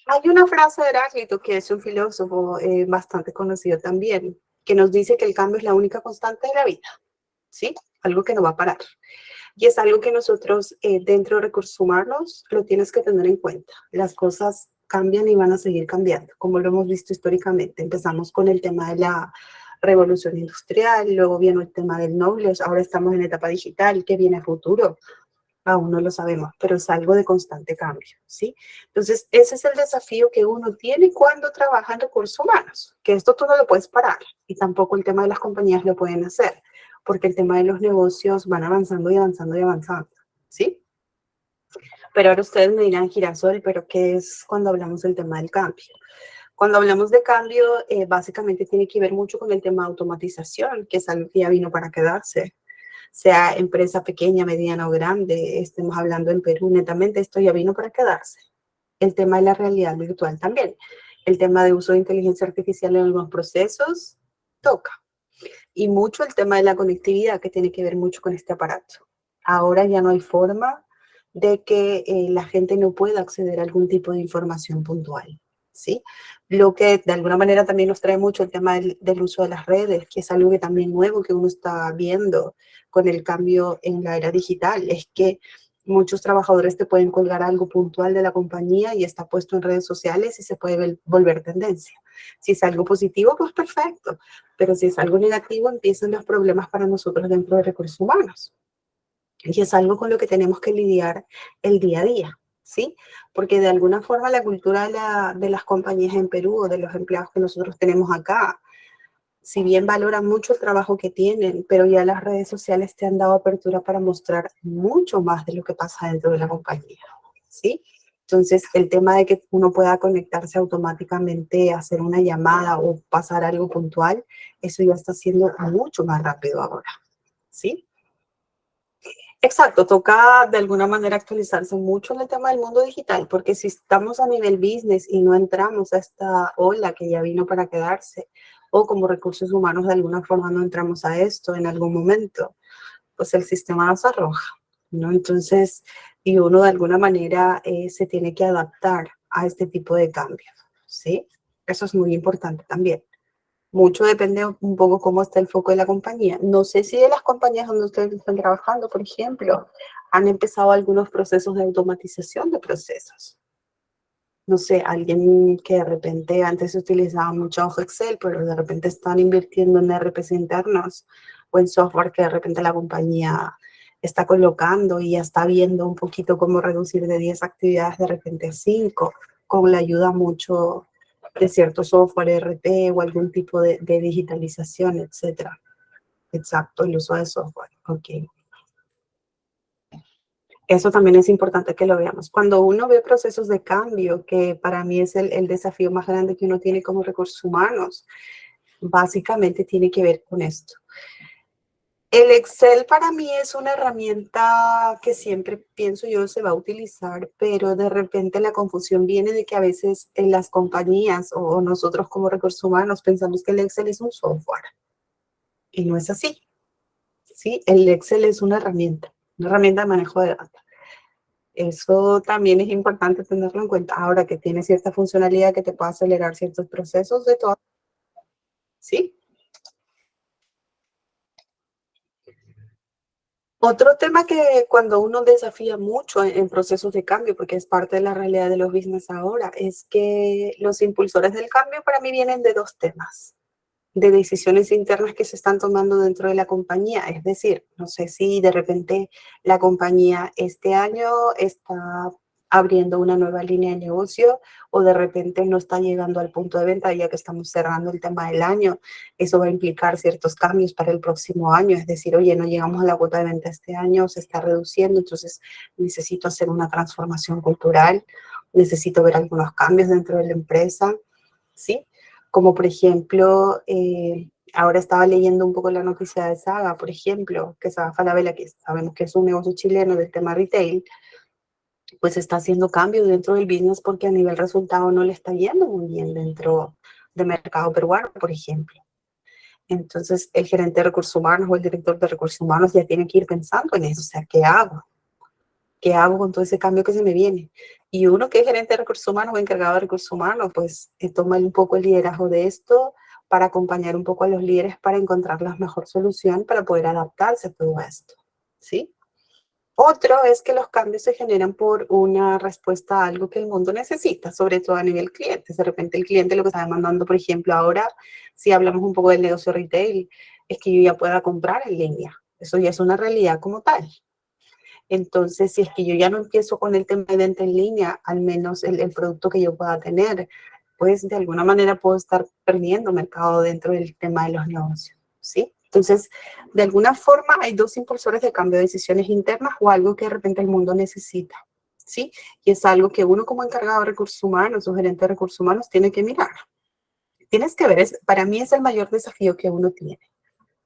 Speaker 1: Hay una frase de Heráclito, que es un filósofo bastante conocido también, que nos dice que el cambio es la única constante de la vida, ¿sí? Algo que no va a parar. Y es algo que nosotros dentro de recursos humanos lo tienes que tener en cuenta. Las cosas cambian y van a seguir cambiando, como lo hemos visto históricamente. Empezamos con el tema de la revolución industrial, luego vino el tema del knowledge, ahora estamos en etapa digital, ¿qué viene a futuro? Aún no lo sabemos, pero es algo de constante cambio, ¿sí? Entonces, ese es el desafío que uno tiene cuando trabaja en recursos humanos, que esto tú no lo puedes parar y tampoco el tema de las compañías lo pueden hacer, porque el tema de los negocios van avanzando y avanzando y avanzando, ¿sí? Pero ahora ustedes me dirán, Girasol, ¿pero qué es cuando hablamos del tema del cambio? Cuando hablamos de cambio, básicamente tiene que ver mucho con el tema de automatización, que es algo que ya vino para quedarse. Sea empresa pequeña, mediana o grande, estemos hablando en Perú netamente, esto ya vino para quedarse. El tema de la realidad virtual también. El tema de uso de inteligencia artificial en algunos procesos toca. Y mucho el tema de la conectividad, que tiene que ver mucho con este aparato. Ahora ya no hay forma de que la gente no pueda acceder a algún tipo de información puntual, ¿sí? Lo que de alguna manera también nos trae mucho el tema del uso de las redes, que es algo que también nuevo que uno está viendo con el cambio en la era digital, es que muchos trabajadores te pueden colgar algo puntual de la compañía y está puesto en redes sociales y se puede volver tendencia. Si es algo positivo, pues perfecto, pero si es algo negativo, empiezan los problemas para nosotros dentro de recursos humanos. Y es algo con lo que tenemos que lidiar el día a día, ¿sí? Porque de alguna forma la cultura de las compañías en Perú o de los empleados que nosotros tenemos acá, si bien valoran mucho el trabajo que tienen, pero ya las redes sociales te han dado apertura para mostrar mucho más de lo que pasa dentro de la compañía, ¿sí? Entonces, el tema de que uno pueda conectarse automáticamente, hacer una llamada o pasar algo puntual, eso ya está siendo mucho más rápido ahora, ¿sí? Exacto, toca de alguna manera actualizarse mucho en el tema del mundo digital, porque si estamos a nivel business y no entramos a esta ola que ya vino para quedarse, o como recursos humanos de alguna forma no entramos a esto en algún momento, pues el sistema nos arroja, ¿no? Entonces, y uno de alguna manera se tiene que adaptar a este tipo de cambios, ¿sí? Eso es muy importante también. Mucho depende un poco cómo está el foco de la compañía. No sé si de las compañías donde ustedes están trabajando, por ejemplo, han empezado algunos procesos de automatización de procesos. No sé, alguien que de repente antes se utilizaba mucho hoja Excel, pero de repente están invirtiendo en RPs internos o en software que de repente la compañía está colocando y ya está viendo un poquito cómo reducir de 10 actividades de repente a 5, con la ayuda mucho de cierto software RP o algún tipo de digitalización, etcétera. Exacto, el uso de software. Ok. Eso también es importante que lo veamos. Cuando uno ve procesos de cambio, que para mí es el desafío más grande que uno tiene como recursos humanos, básicamente tiene que ver con esto. El Excel para mí es una herramienta que siempre pienso yo se va a utilizar, pero de repente la confusión viene de que a veces en las compañías o nosotros como recursos humanos pensamos que el Excel es un software y no es así, ¿sí? El Excel es una herramienta de manejo de datos. Eso también es importante tenerlo en cuenta. Ahora que tiene cierta funcionalidad que te puede acelerar ciertos procesos de todo, ¿sí? Otro tema que cuando uno desafía mucho en procesos de cambio, porque es parte de la realidad de los business ahora, es que los impulsores del cambio para mí vienen de dos temas, de decisiones internas que se están tomando dentro de la compañía. Es decir, no sé si de repente la compañía este año está abriendo una nueva línea de negocio o de repente no está llegando al punto de venta ya que estamos cerrando el tema del año. Eso va a implicar ciertos cambios para el próximo año. Es decir, oye, no llegamos a la cuota de venta este año, se está reduciendo, entonces necesito hacer una transformación cultural, necesito ver algunos cambios dentro de la empresa, ¿sí? Como por ejemplo, ahora estaba leyendo un poco la noticia de Saga, por ejemplo, que Saga Falabella, que sabemos que es un negocio chileno del tema retail, pues está haciendo cambios dentro del business porque a nivel resultado no le está yendo muy bien dentro del mercado peruano, por ejemplo. Entonces, el gerente de recursos humanos o el director de recursos humanos ya tiene que ir pensando en eso, o sea, ¿qué hago? ¿Qué hago con todo ese cambio que se me viene? Y uno que es gerente de recursos humanos o encargado de recursos humanos, pues toma un poco el liderazgo de esto para acompañar un poco a los líderes para encontrar la mejor solución para poder adaptarse a todo esto, ¿sí? Otro es que los cambios se generan por una respuesta a algo que el mundo necesita, sobre todo a nivel cliente. De repente el cliente lo que está demandando, por ejemplo, ahora, si hablamos un poco del negocio retail, es que yo ya pueda comprar en línea. Eso ya es una realidad como tal. Entonces, si es que yo ya no empiezo con el tema de venta en línea, al menos el producto que yo pueda tener, pues de alguna manera puedo estar perdiendo mercado dentro del tema de los negocios, ¿sí? Entonces, de alguna forma hay dos impulsores de cambio de decisiones internas o algo que de repente el mundo necesita, ¿sí? Y es algo que uno como encargado de recursos humanos o gerente de recursos humanos tiene que mirar. Tienes que ver, para mí es el mayor desafío que uno tiene,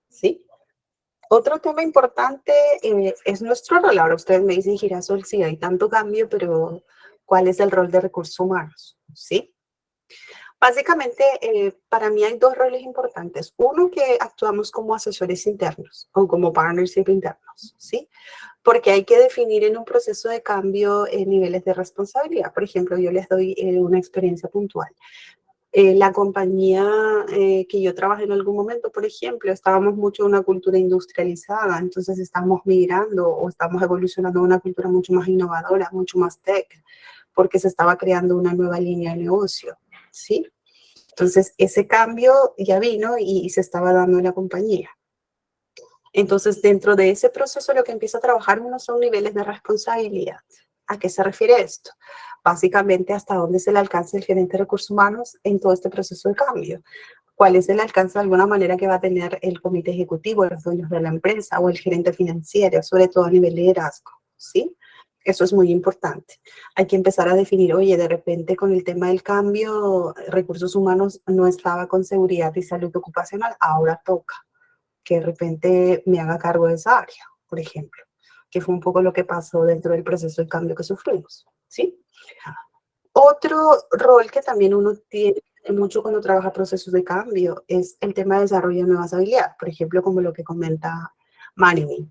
Speaker 1: ¿sí? Otro tema importante es nuestro rol. Ahora ustedes me dicen, Girasol, sí, hay tanto cambio, pero ¿cuál es el rol de recursos humanos? ¿Sí? Básicamente, para mí hay dos roles importantes. Uno, que actuamos como asesores internos o como partnership internos, ¿sí? Porque hay que definir en un proceso de cambio niveles de responsabilidad. Por ejemplo, yo les doy una experiencia puntual. La compañía que yo trabajé en algún momento, por ejemplo, estábamos mucho en una cultura industrializada, entonces estamos migrando o estamos evolucionando a una cultura mucho más innovadora, mucho más tech, porque se estaba creando una nueva línea de negocio, ¿sí? Entonces, ese cambio ya vino y se estaba dando en la compañía. Entonces, dentro de ese proceso, lo que empieza a trabajar uno son niveles de responsabilidad. ¿A qué se refiere esto? Básicamente, hasta dónde es el alcance del gerente de recursos humanos en todo este proceso de cambio. ¿Cuál es el alcance de alguna manera que va a tener el comité ejecutivo, los dueños de la empresa o el gerente financiero, sobre todo a nivel liderazgo? ¿Sí? Eso es muy importante. Hay que empezar a definir, oye, de repente con el tema del cambio, recursos humanos no estaba con seguridad y salud ocupacional, ahora toca que de repente me haga cargo de esa área, por ejemplo. que fue un poco lo que pasó dentro del proceso de cambio que sufrimos, ¿sí? Otro rol que también uno tiene mucho cuando trabaja procesos de cambio es el tema de desarrollo de nuevas habilidades, por ejemplo, como lo que comenta Manning.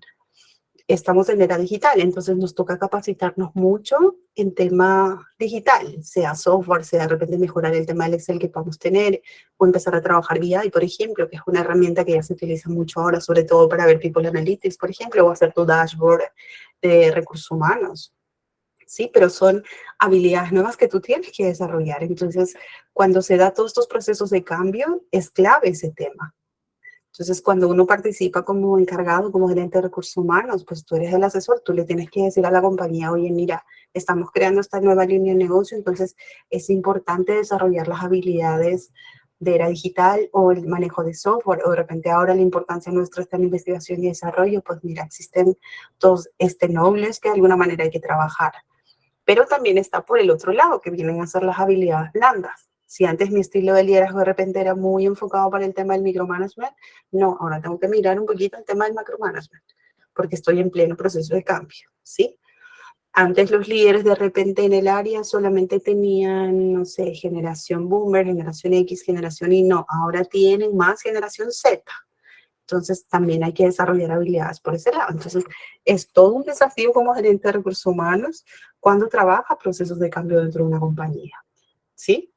Speaker 1: Estamos en era digital, entonces nos toca capacitarnos mucho en tema digital, sea software, sea de repente mejorar el tema del Excel que podamos tener, o empezar a trabajar BI, por ejemplo, que es una herramienta que ya se utiliza mucho ahora, sobre todo para ver People Analytics, por ejemplo, o hacer tu dashboard de recursos humanos. Sí, pero son habilidades nuevas que tú tienes que desarrollar. Entonces, cuando se da todos estos procesos de cambio, es clave ese tema. Entonces, cuando uno participa como encargado, como gerente de recursos humanos, pues tú eres el asesor, tú le tienes que decir a la compañía, oye, mira, estamos creando esta nueva línea de negocio, entonces es importante desarrollar las habilidades de era digital o el manejo de software, o de repente ahora la importancia nuestra está en investigación y desarrollo, pues mira, existen todos nobles que de alguna manera hay que trabajar. Pero también está por el otro lado, que vienen a ser las habilidades blandas. Si antes mi estilo de liderazgo de repente era muy enfocado para el tema del micromanagement, no, ahora tengo que mirar un poquito el tema del macromanagement, porque estoy en pleno proceso de cambio, ¿sí? Antes los líderes de repente en el área solamente tenían, no sé, generación boomer, generación X, generación Y, no, ahora tienen más generación Z. Entonces, también hay que desarrollar habilidades por ese lado. Entonces, es todo un desafío como gerente de recursos humanos cuando trabaja procesos de cambio dentro de una compañía, ¿sí?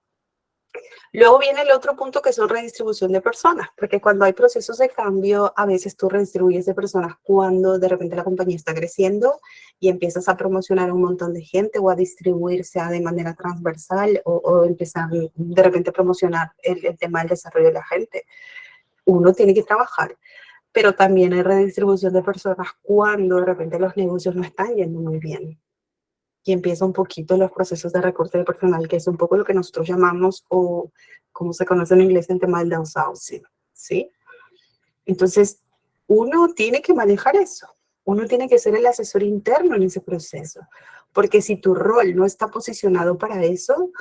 Speaker 1: Luego viene el otro punto que son redistribución de personas, porque cuando hay procesos de cambio, a veces tú redistribuyes de personas cuando de repente la compañía está creciendo y empiezas a promocionar a un montón de gente o a distribuirse de manera transversal o empezar de repente a promocionar el tema del desarrollo de la gente. Uno tiene que trabajar, pero también hay redistribución de personas cuando de repente los negocios no están yendo muy bien. Y empieza un poquito los procesos de recorte de personal, que es un poco lo que nosotros llamamos, o como se conoce en inglés, el tema del downsizing, ¿sí? Entonces, uno tiene que manejar eso. Uno tiene que ser el asesor interno en ese proceso. Porque si tu rol no está posicionado para eso,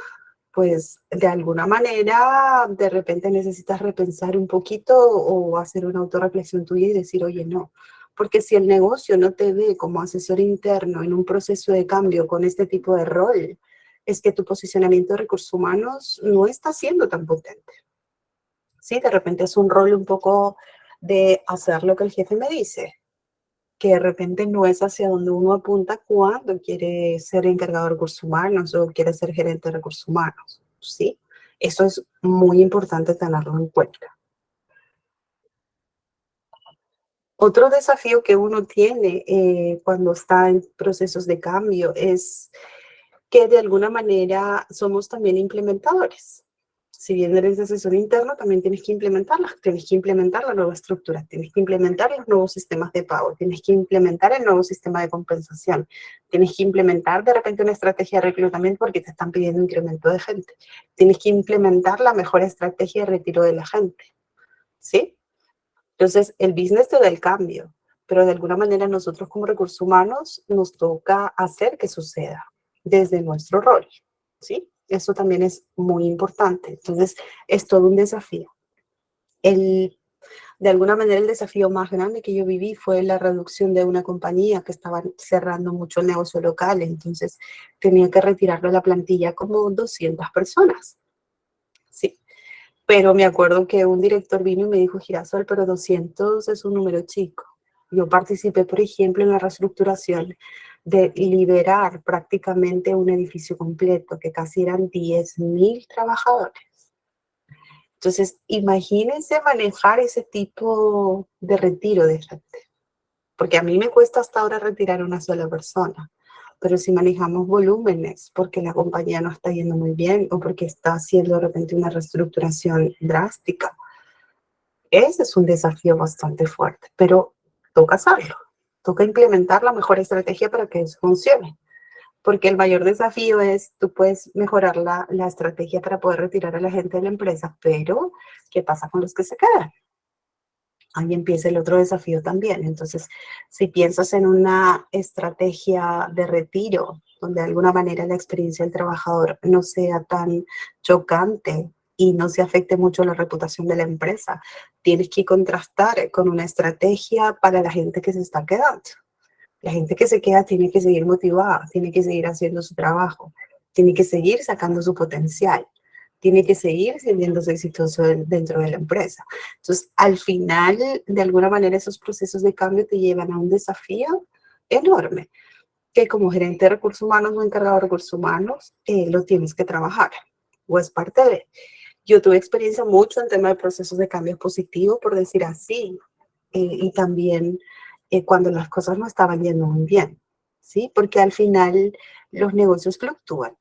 Speaker 1: pues de alguna manera de repente necesitas repensar un poquito o hacer una autorreflexión tuya y decir, oye, no, porque si el negocio no te ve como asesor interno en un proceso de cambio con este tipo de rol, es que tu posicionamiento de recursos humanos no está siendo tan potente. Sí, de repente es un rol un poco de hacer lo que el jefe me dice, que de repente no es hacia donde uno apunta cuando quiere ser encargado de recursos humanos o quiere ser gerente de recursos humanos, ¿sí? Eso es muy importante tenerlo en cuenta. Otro desafío que uno tiene cuando está en procesos de cambio es que de alguna manera somos también implementadores. Si bien eres asesor interno, también tienes que implementar la nueva estructura, tienes que implementar los nuevos sistemas de pago, tienes que implementar el nuevo sistema de compensación, tienes que implementar de repente una estrategia de reclutamiento porque te están pidiendo incremento de gente, tienes que implementar la mejor estrategia de retiro de la gente, ¿sí? Entonces, el business te da el cambio, pero de alguna manera nosotros como recursos humanos nos toca hacer que suceda desde nuestro rol, ¿sí? Eso también es muy importante. Entonces, es todo un desafío. De alguna manera, el desafío más grande que yo viví fue la reducción de una compañía que estaba cerrando mucho el negocio local. Entonces, tenía que retirarlo de la plantilla como 200 personas, ¿sí? Pero me acuerdo que un director vino y me dijo, Girasol, pero 200 es un número chico. Yo participé, por ejemplo, en la reestructuración de liberar prácticamente un edificio completo, que casi eran 10.000 trabajadores. Entonces, imagínense manejar ese tipo de retiro de gente. Porque a mí me cuesta hasta ahora retirar una sola persona. Pero si manejamos volúmenes, porque la compañía no está yendo muy bien o porque está haciendo de repente una reestructuración drástica, ese es un desafío bastante fuerte, pero toca hacerlo. Toca implementar la mejor estrategia para que eso funcione. Porque el mayor desafío es, tú puedes mejorar la estrategia para poder retirar a la gente de la empresa, pero ¿qué pasa con los que se quedan? Ahí empieza el otro desafío también. Entonces, si piensas en una estrategia de retiro, donde de alguna manera la experiencia del trabajador no sea tan chocante y no se afecte mucho la reputación de la empresa, tienes que contrastar con una estrategia para la gente que se está quedando. La gente que se queda tiene que seguir motivada, tiene que seguir haciendo su trabajo, tiene que seguir sacando su potencial, tiene que seguir sintiéndose exitoso dentro de la empresa. Entonces, al final, de alguna manera, esos procesos de cambio te llevan a un desafío enorme, que como gerente de recursos humanos o encargado de recursos humanos, lo tienes que trabajar, o es parte de. Yo tuve experiencia mucho en tema de procesos de cambio positivo, por decir así, y también cuando las cosas no estaban yendo muy bien, ¿sí? Porque al final los negocios fluctúan.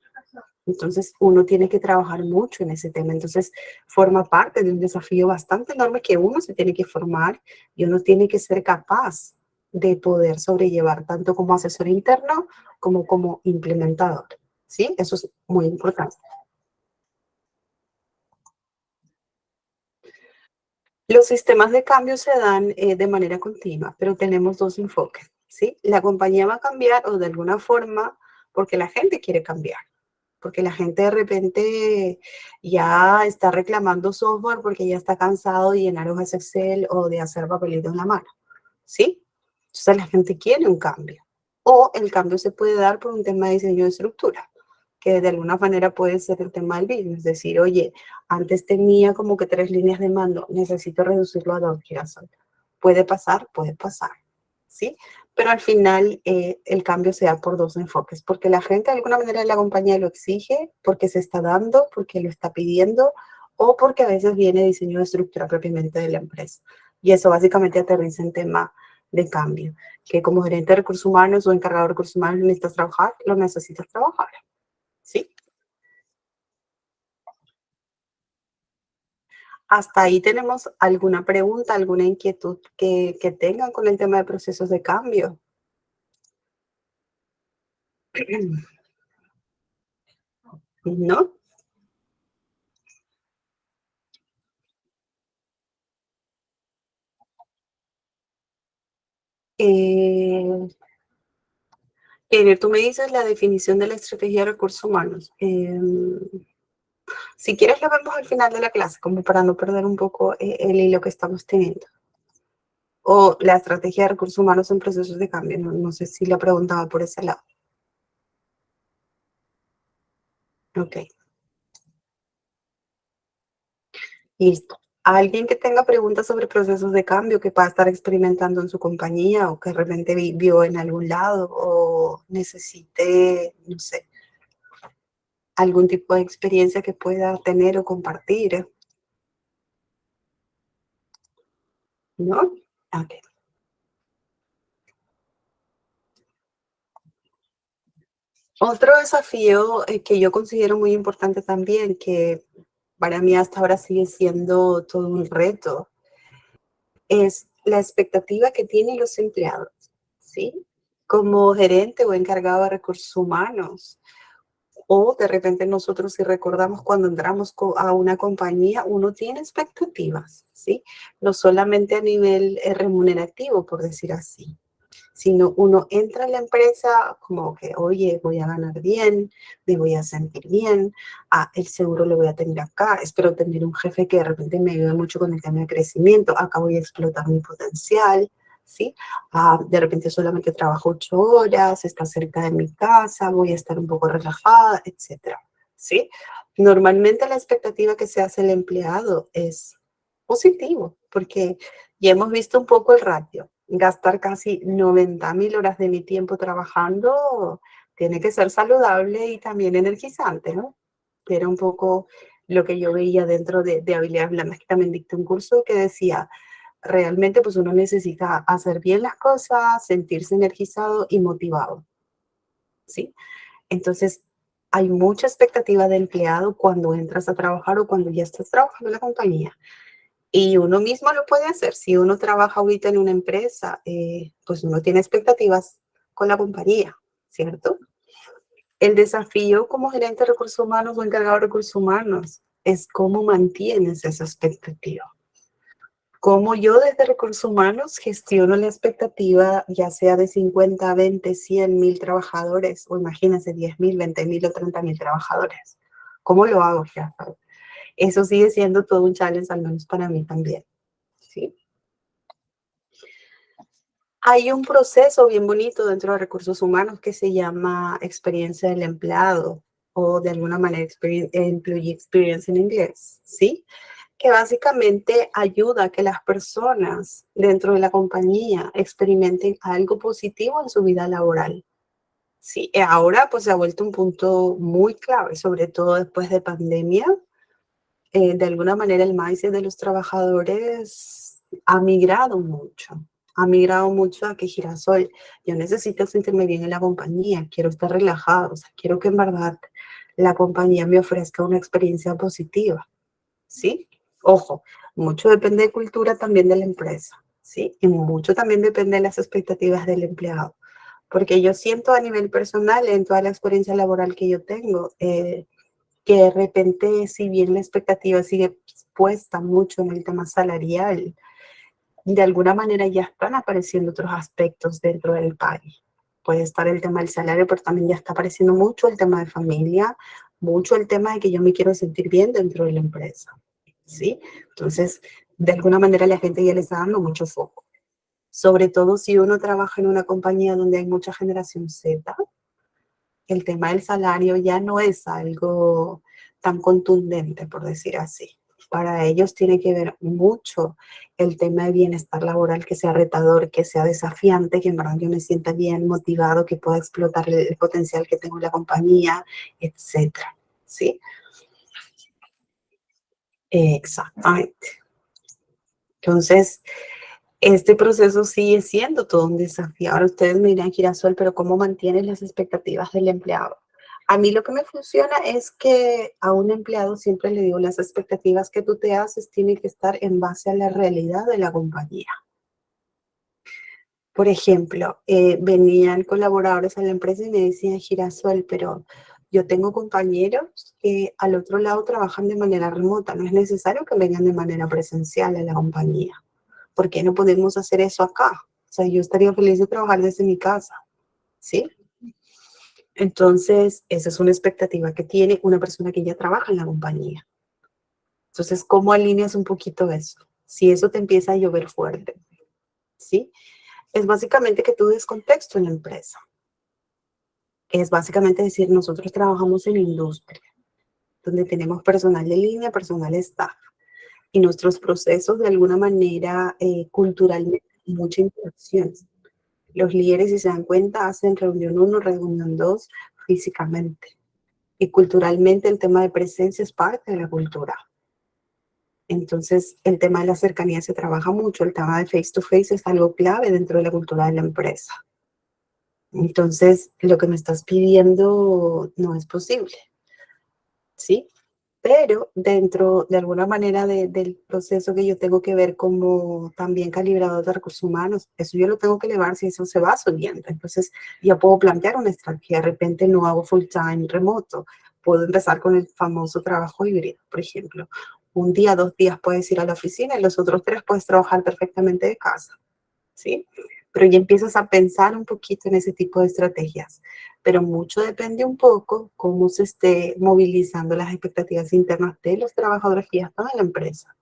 Speaker 1: Entonces uno tiene que trabajar mucho en ese tema. Entonces forma parte de un desafío bastante enorme que uno se tiene que formar y uno tiene que ser capaz de poder sobrellevar tanto como asesor interno como como implementador. ¿Sí? Eso es muy importante. Los sistemas de cambio se dan de manera continua, pero tenemos dos enfoques, ¿sí? La compañía va a cambiar o de alguna forma porque la gente quiere cambiar, porque la gente de repente ya está reclamando software porque ya está cansado de llenar hojas Excel o de hacer papelitos en la mano, ¿sí? Entonces la gente quiere un cambio. O el cambio se puede dar por un tema de diseño de estructura, que de alguna manera puede ser el tema del business, es decir, oye, antes tenía como que 3 líneas de mando, necesito reducirlo a 2 girasol. Puede pasar, ¿sí? Pero al final el cambio se da por dos enfoques, porque la gente de alguna manera en la compañía lo exige, porque se está dando, porque lo está pidiendo, o porque a veces viene diseño de estructura propiamente de la empresa. Y eso básicamente aterriza en tema de cambio, que como gerente de recursos humanos o encargado de recursos humanos necesitas trabajar, lo necesitas trabajar, ¿sí? Hasta ahí tenemos alguna pregunta, alguna inquietud que tengan con el tema de procesos de cambio. ¿No? Eh, tú me dices la definición de la estrategia de recursos humanos. Si quieres, lo vemos al final de la clase, como para no perder un poco el hilo que estamos teniendo. O la estrategia de recursos humanos en procesos de cambio. No, no sé si la preguntaba por ese lado. Ok, listo. Alguien que tenga preguntas sobre procesos de cambio que pueda estar experimentando en su compañía o que de repente vio en algún lado o necesite, no sé, algún tipo de experiencia que pueda tener o compartir, ¿no? Ok. Otro desafío que yo considero muy importante también, que para mí hasta ahora sigue siendo todo un reto, es la expectativa que tienen los empleados, ¿sí? Como gerente o encargado de recursos humanos, o de repente nosotros si recordamos cuando entramos a una compañía, uno tiene expectativas, ¿sí? No solamente a nivel remunerativo, por decir así, sino uno entra en la empresa como que, oye, voy a ganar bien, me voy a sentir bien, el seguro lo voy a tener acá, espero tener un jefe que de repente me ayude mucho con el tema de crecimiento, acá voy a explotar mi potencial, ¿sí? De repente solamente trabajo 8 horas, está cerca de mi casa, voy a estar un poco relajada, etcétera, ¿sí? Normalmente la expectativa que se hace el empleado es positivo, porque ya hemos visto un poco el ratio. Gastar casi 90.000 horas de mi tiempo trabajando tiene que ser saludable y también energizante, ¿no? Era un poco lo que yo veía dentro de habilidades blandas, que también dicté un curso que decía, realmente pues uno necesita hacer bien las cosas, sentirse energizado y motivado, ¿sí? Entonces, hay mucha expectativa de empleado cuando entras a trabajar o cuando ya estás trabajando en la compañía. Y uno mismo lo puede hacer. Si uno trabaja ahorita en una empresa, pues uno tiene expectativas con la compañía, ¿cierto? El desafío como gerente de recursos humanos o encargado de recursos humanos es cómo mantienes esa expectativa. Cómo yo desde recursos humanos gestiono la expectativa, ya sea de 50, 20, 100.000 trabajadores, o imagínense 10.000, 20.000 o 30.000 trabajadores. ¿Cómo lo hago, ya? Eso sigue siendo todo un challenge, al menos para mí también, ¿sí? Hay un proceso bien bonito dentro de recursos humanos que se llama experiencia del empleado o de alguna manera employee experience en inglés, ¿sí? Que básicamente ayuda a que las personas dentro de la compañía experimenten algo positivo en su vida laboral. Sí, ahora pues se ha vuelto un punto muy clave, sobre todo después de pandemia. De alguna manera el mindset de los trabajadores ha migrado mucho a que Girasol, yo necesito sentirme bien en la compañía, quiero estar relajado, o sea, quiero que en verdad la compañía me ofrezca una experiencia positiva, ¿sí? Ojo, mucho depende de cultura también de la empresa, ¿sí? Y mucho también depende de las expectativas del empleado, porque yo siento a nivel personal en toda la experiencia laboral que yo tengo, que de repente, si bien la expectativa sigue puesta mucho en el tema salarial, de alguna manera ya están apareciendo otros aspectos dentro del país. Puede estar el tema del salario, pero también ya está apareciendo mucho el tema de familia, mucho el tema de que yo me quiero sentir bien dentro de la empresa, ¿sí? Entonces, de alguna manera la gente ya le está dando mucho foco. Sobre todo si uno trabaja en una compañía donde hay mucha generación Z, el tema del salario ya no es algo tan contundente, por decir así. Para ellos tiene que ver mucho el tema de bienestar laboral, que sea retador, que sea desafiante, que en verdad yo me sienta bien motivado, que pueda explotar el potencial que tengo en la compañía, etcétera. ¿Sí? Exactamente. Entonces, este proceso sigue siendo todo un desafío. Ahora ustedes me dirán, Girasol, pero ¿cómo mantienes las expectativas del empleado? A mí lo que me funciona es que a un empleado siempre le digo, las expectativas que tú te haces tienen que estar en base a la realidad de la compañía. Por ejemplo, venían colaboradores a la empresa y me decían, Girasol, pero yo tengo compañeros que al otro lado trabajan de manera remota. No es necesario que vengan de manera presencial a la compañía. ¿Por qué no podemos hacer eso acá? O sea, yo estaría feliz de trabajar desde mi casa, ¿sí? Entonces, esa es una expectativa que tiene una persona que ya trabaja en la compañía. Entonces, ¿cómo alineas un poquito eso? Si eso te empieza a llover fuerte, ¿sí? Es básicamente que tú des contexto en la empresa. Es básicamente decir, nosotros trabajamos en industria, donde tenemos personal de línea, personal staff, y nuestros procesos de alguna manera culturalmente, mucha interacción. Los líderes, si se dan cuenta, hacen reunión 1, reunión 2 físicamente. Y culturalmente el tema de presencia es parte de la cultura. Entonces, el tema de la cercanía se trabaja mucho. El tema de face to face es algo clave dentro de la cultura de la empresa. Entonces, lo que me estás pidiendo no es posible, ¿sí? Pero dentro de alguna manera del proceso que yo tengo que ver como también calibrado de recursos humanos, eso yo lo tengo que elevar si eso se va subiendo. Entonces yo puedo plantear una estrategia, de repente no hago full time remoto, puedo empezar con el famoso trabajo híbrido, por ejemplo. Un día, 2 días puedes ir a la oficina y los otros 3 puedes trabajar perfectamente de casa, ¿sí? Pero ya empiezas a pensar un poquito en ese tipo de estrategias. Pero mucho depende un poco cómo se esté movilizando las expectativas internas de los trabajadores que ya están en la empresa.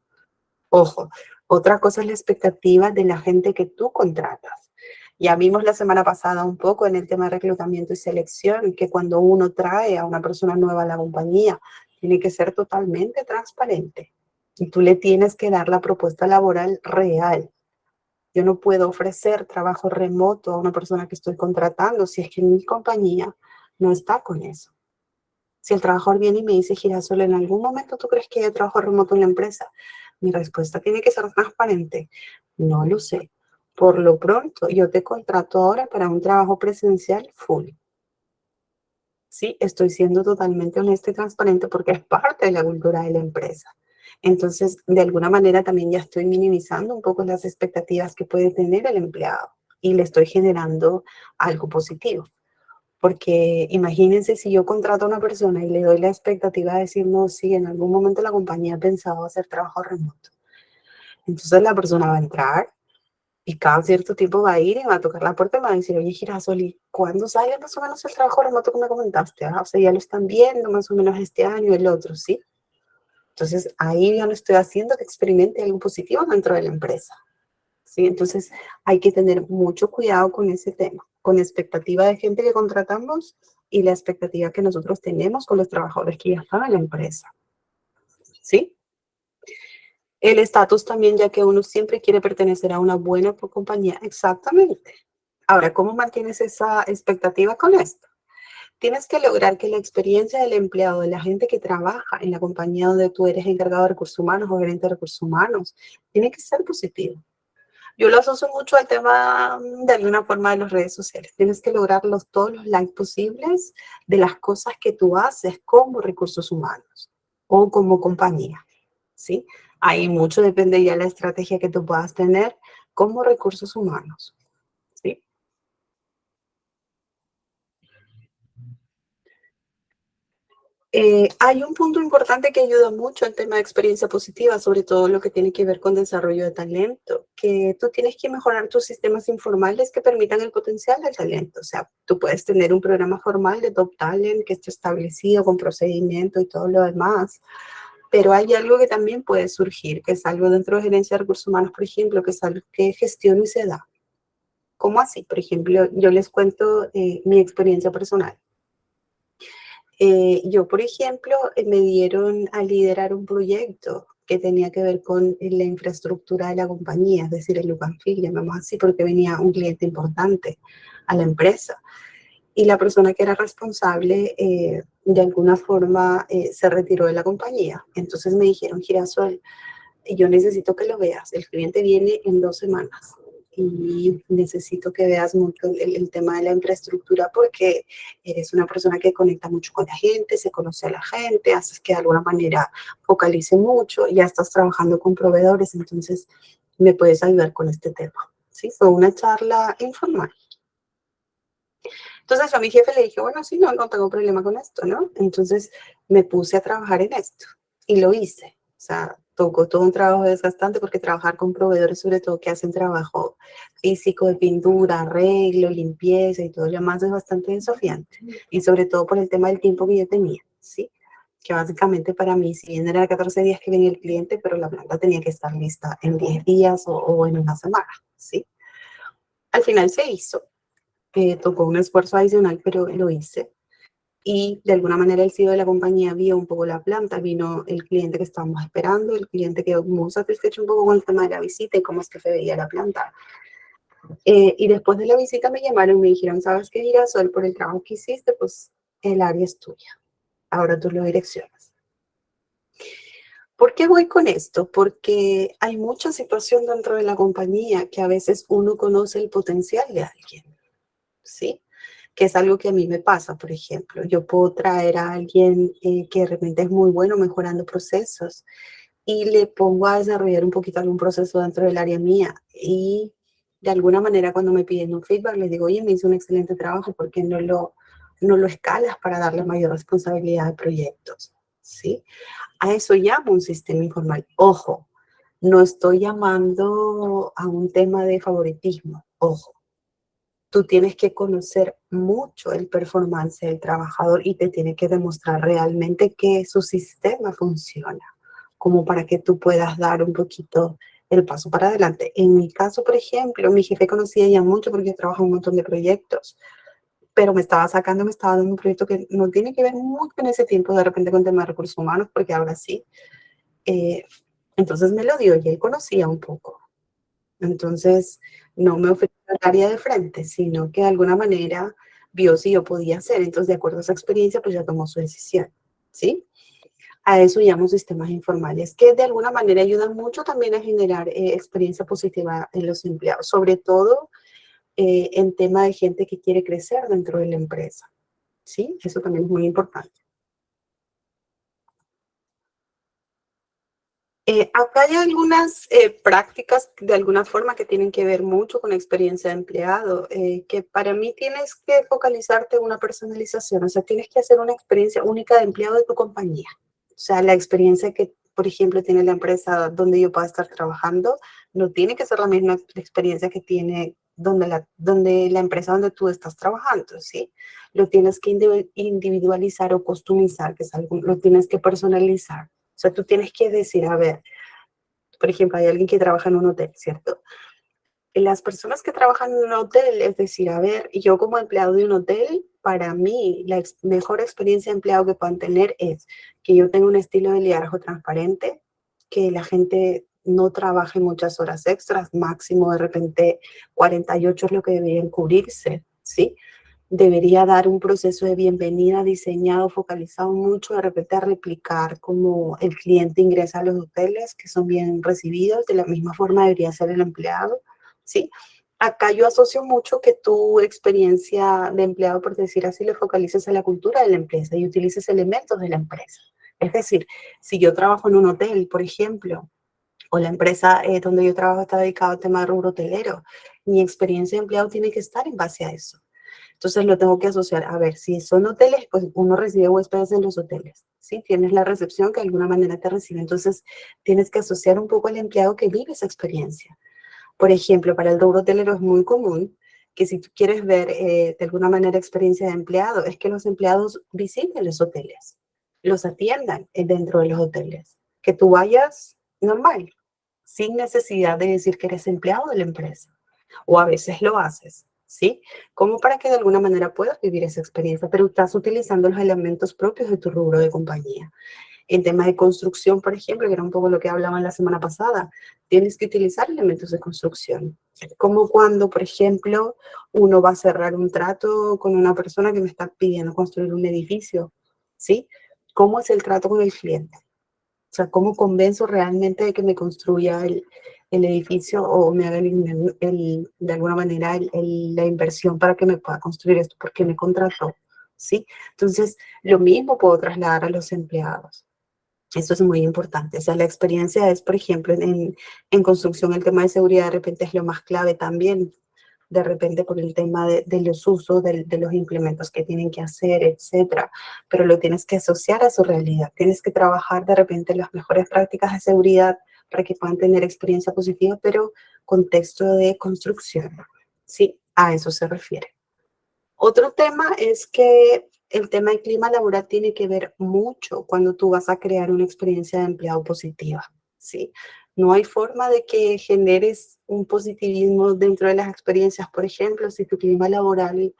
Speaker 1: Ojo, otra cosa es la expectativa de la gente que tú contratas. Ya vimos la semana pasada un poco en el tema de reclutamiento y selección, que cuando uno trae a una persona nueva a la compañía, tiene que ser totalmente transparente. Y tú le tienes que dar la propuesta laboral real. Yo no puedo ofrecer trabajo remoto a una persona que estoy contratando si es que mi compañía no está con eso. Si el trabajador viene y me dice, Girasol, ¿en algún momento tú crees que hay trabajo remoto en la empresa? Mi respuesta tiene que ser transparente. No lo sé. Por lo pronto, yo te contrato ahora para un trabajo presencial full. Sí, estoy siendo totalmente honesta y transparente porque es parte de la cultura de la empresa. Entonces, de alguna manera también ya estoy minimizando un poco las expectativas que puede tener el empleado y le estoy generando algo positivo. Porque imagínense si yo contrato a una persona y le doy la expectativa de decir, no, sí, en algún momento la compañía ha pensado hacer trabajo remoto. Entonces la persona va a entrar y cada cierto tiempo va a ir y va a tocar la puerta y va a decir, oye, Girasol, ¿y cuándo sale más o menos el trabajo remoto que me comentaste? O sea, ya lo están viendo más o menos este año, el otro, ¿sí? Entonces ahí yo no estoy haciendo que experimente algo positivo dentro de la empresa, ¿sí? Entonces hay que tener mucho cuidado con ese tema, con la expectativa de gente que contratamos y la expectativa que nosotros tenemos con los trabajadores que ya están en la empresa, ¿sí? El estatus también, ya que uno siempre quiere pertenecer a una buena compañía. Exactamente. Ahora, ¿cómo mantienes esa expectativa con esto? Tienes que lograr que la experiencia del empleado, de la gente que trabaja en la compañía donde tú eres encargado de recursos humanos o gerente de recursos humanos, tiene que ser positivo. Yo lo asocio mucho al tema de alguna forma de las redes sociales. Tienes que lograr todos los likes posibles de las cosas que tú haces como recursos humanos o como compañía, ¿sí? Ahí mucho depende ya de la estrategia que tú puedas tener como recursos humanos, ¿sí? Hay un punto importante que ayuda mucho al tema de experiencia positiva, sobre todo lo que tiene que ver con desarrollo de talento, que tú tienes que mejorar tus sistemas informales que permitan el potencial del talento. O sea, tú puedes tener un programa formal de Top Talent que esté establecido con procedimiento y todo lo demás, pero hay algo que también puede surgir, que es algo dentro de gerencia de recursos humanos, por ejemplo, que es algo que gestiona y se da. ¿Cómo así? Por ejemplo, yo les cuento mi experiencia personal. Yo, por ejemplo, me dieron a liderar un proyecto que tenía que ver con la infraestructura de la compañía, es decir, el look and feel, llamamos así, porque venía un cliente importante a la empresa. Y la persona que era responsable, de alguna forma, se retiró de la compañía. Entonces me dijeron, Girasol, yo necesito que lo veas. El cliente viene en 2 semanas y necesito que veas mucho el tema de la infraestructura porque eres una persona que conecta mucho con la gente, se conoce a la gente, haces que de alguna manera focalice mucho, ya estás trabajando con proveedores, entonces me puedes ayudar con este tema. ¿Sí? Fue una charla informal. Entonces yo a mi jefe le dije, bueno, sí, no, no tengo problema con esto, ¿no? Entonces me puse a trabajar en esto y lo hice. O sea, tocó todo un trabajo desgastante porque trabajar con proveedores, sobre todo que hacen trabajo físico de pintura, arreglo, limpieza y todo lo demás, es bastante desafiante. Y sobre todo por el tema del tiempo que yo tenía, ¿sí? Que básicamente para mí, si bien era 14 días que venía el cliente, pero la planta tenía que estar lista en 10 días o en una semana, ¿sí? Al final se hizo. Tocó un esfuerzo adicional, pero lo hice. Y de alguna manera el CEO de la compañía vio un poco la planta, vino el cliente que estábamos esperando, el cliente quedó muy satisfecho un poco con el tema de la visita y cómo es que se veía la planta. Y después de la visita me llamaron y me dijeron, ¿sabes qué, Girasol? Por el trabajo que hiciste, pues el área es tuya. Ahora tú lo direccionas. ¿Por qué voy con esto? Porque hay mucha situación dentro de la compañía que a veces uno conoce el potencial de alguien, ¿sí? Que es algo que a mí me pasa, por ejemplo. Yo puedo traer a alguien que de repente es muy bueno mejorando procesos y le pongo a desarrollar un poquito algún proceso dentro del área mía y de alguna manera cuando me piden un feedback les digo, oye, me hizo un excelente trabajo, ¿por qué no lo escalas para darle mayor responsabilidad de proyectos? ¿Sí? A eso llamo un sistema informal. Ojo, no estoy llamando a un tema de favoritismo, ojo. Tú tienes que conocer mucho el performance del trabajador y te tiene que demostrar realmente que su sistema funciona, como para que tú puedas dar un poquito el paso para adelante. En mi caso, por ejemplo, mi jefe conocía ya mucho porque yo trabajo en un montón de proyectos, pero me estaba sacando, me estaba dando un proyecto que no tiene que ver mucho en ese tiempo de repente con temas de recursos humanos, porque ahora sí. Eh, entonces me lo dio y él conocía un poco. Entonces, no me ofreció el área de frente, sino que de alguna manera vio si yo podía hacer. Entonces, de acuerdo a esa experiencia, pues ya tomó su decisión, ¿sí? A eso llamo sistemas informales, que de alguna manera ayudan mucho también a generar experiencia positiva en los empleados, sobre todo en tema de gente que quiere crecer dentro de la empresa, ¿sí? Eso también es muy importante. Acá hay algunas prácticas de alguna forma que tienen que ver mucho con la experiencia de empleado, que para mí tienes que focalizarte en una personalización, o sea, tienes que hacer una experiencia única de empleado de tu compañía. O sea, la experiencia que, por ejemplo, tiene la empresa donde yo pueda estar trabajando, no tiene que ser la misma experiencia que tiene donde la empresa donde tú estás trabajando, ¿sí? Lo tienes que individualizar o customizar, que es algo, lo tienes que personalizar. O sea, tú tienes que decir, a ver, por ejemplo, hay alguien que trabaja en un hotel, ¿cierto? las personas que trabajan en un hotel, es decir, a ver, yo como empleado de un hotel, para mí la mejor experiencia de empleado que puedan tener es que yo tenga un estilo de liderazgo transparente, que la gente no trabaje muchas horas extras, máximo de repente 48 es lo que deberían cubrirse, ¿sí? Debería dar un proceso de bienvenida diseñado, focalizado mucho de repente a replicar cómo el cliente ingresa a los hoteles, que son bien recibidos, de la misma forma debería ser el empleado, ¿sí? Acá yo asocio mucho que tu experiencia de empleado, por decir así, le focalices a la cultura de la empresa y utilices elementos de la empresa. Es decir, si yo trabajo en un hotel, por ejemplo, o la empresa donde yo trabajo está dedicada al tema de rubro hotelero, mi experiencia de empleado tiene que estar en base a eso. Entonces lo tengo que asociar. A ver, si son hoteles, pues uno recibe huéspedes en los hoteles, ¿sí? Tienes la recepción que de alguna manera te recibe. Entonces tienes que asociar un poco al empleado que vive esa experiencia. Por ejemplo, para el rubro hotelero es muy común que si tú quieres ver de alguna manera experiencia de empleado, es que los empleados visiten los hoteles, los atiendan dentro de los hoteles, que tú vayas normal, sin necesidad de decir que eres empleado de la empresa. O a veces lo haces, ¿sí? Como para que de alguna manera puedas vivir esa experiencia, pero estás utilizando los elementos propios de tu rubro de compañía. En tema de construcción, por ejemplo, que era un poco lo que hablaban la semana pasada, tienes que utilizar elementos de construcción. Como cuando, por ejemplo, uno va a cerrar un trato con una persona que me está pidiendo construir un edificio, ¿sí? ¿Cómo es el trato con el cliente? O sea, ¿cómo convenzo realmente de que me construya el edificio o me haga de alguna manera la inversión para que me pueda construir esto? Porque me contrató, ¿sí? Entonces, lo mismo puedo trasladar a los empleados. Eso es muy importante. O sea, la experiencia es, por ejemplo, en construcción, el tema de seguridad de repente es lo más clave también. De repente por el tema de los usos, de los implementos que tienen que hacer, etcétera. Pero lo tienes que asociar a su realidad. Tienes que trabajar de repente las mejores prácticas de seguridad para que puedan tener experiencia positiva, pero contexto de construcción. Sí, a eso se refiere. Otro tema es que el tema del clima laboral tiene que ver mucho cuando tú vas a crear una experiencia de empleado positiva, ¿sí? No hay forma de que generes un positivismo dentro de las experiencias, por ejemplo, si tu clima laboral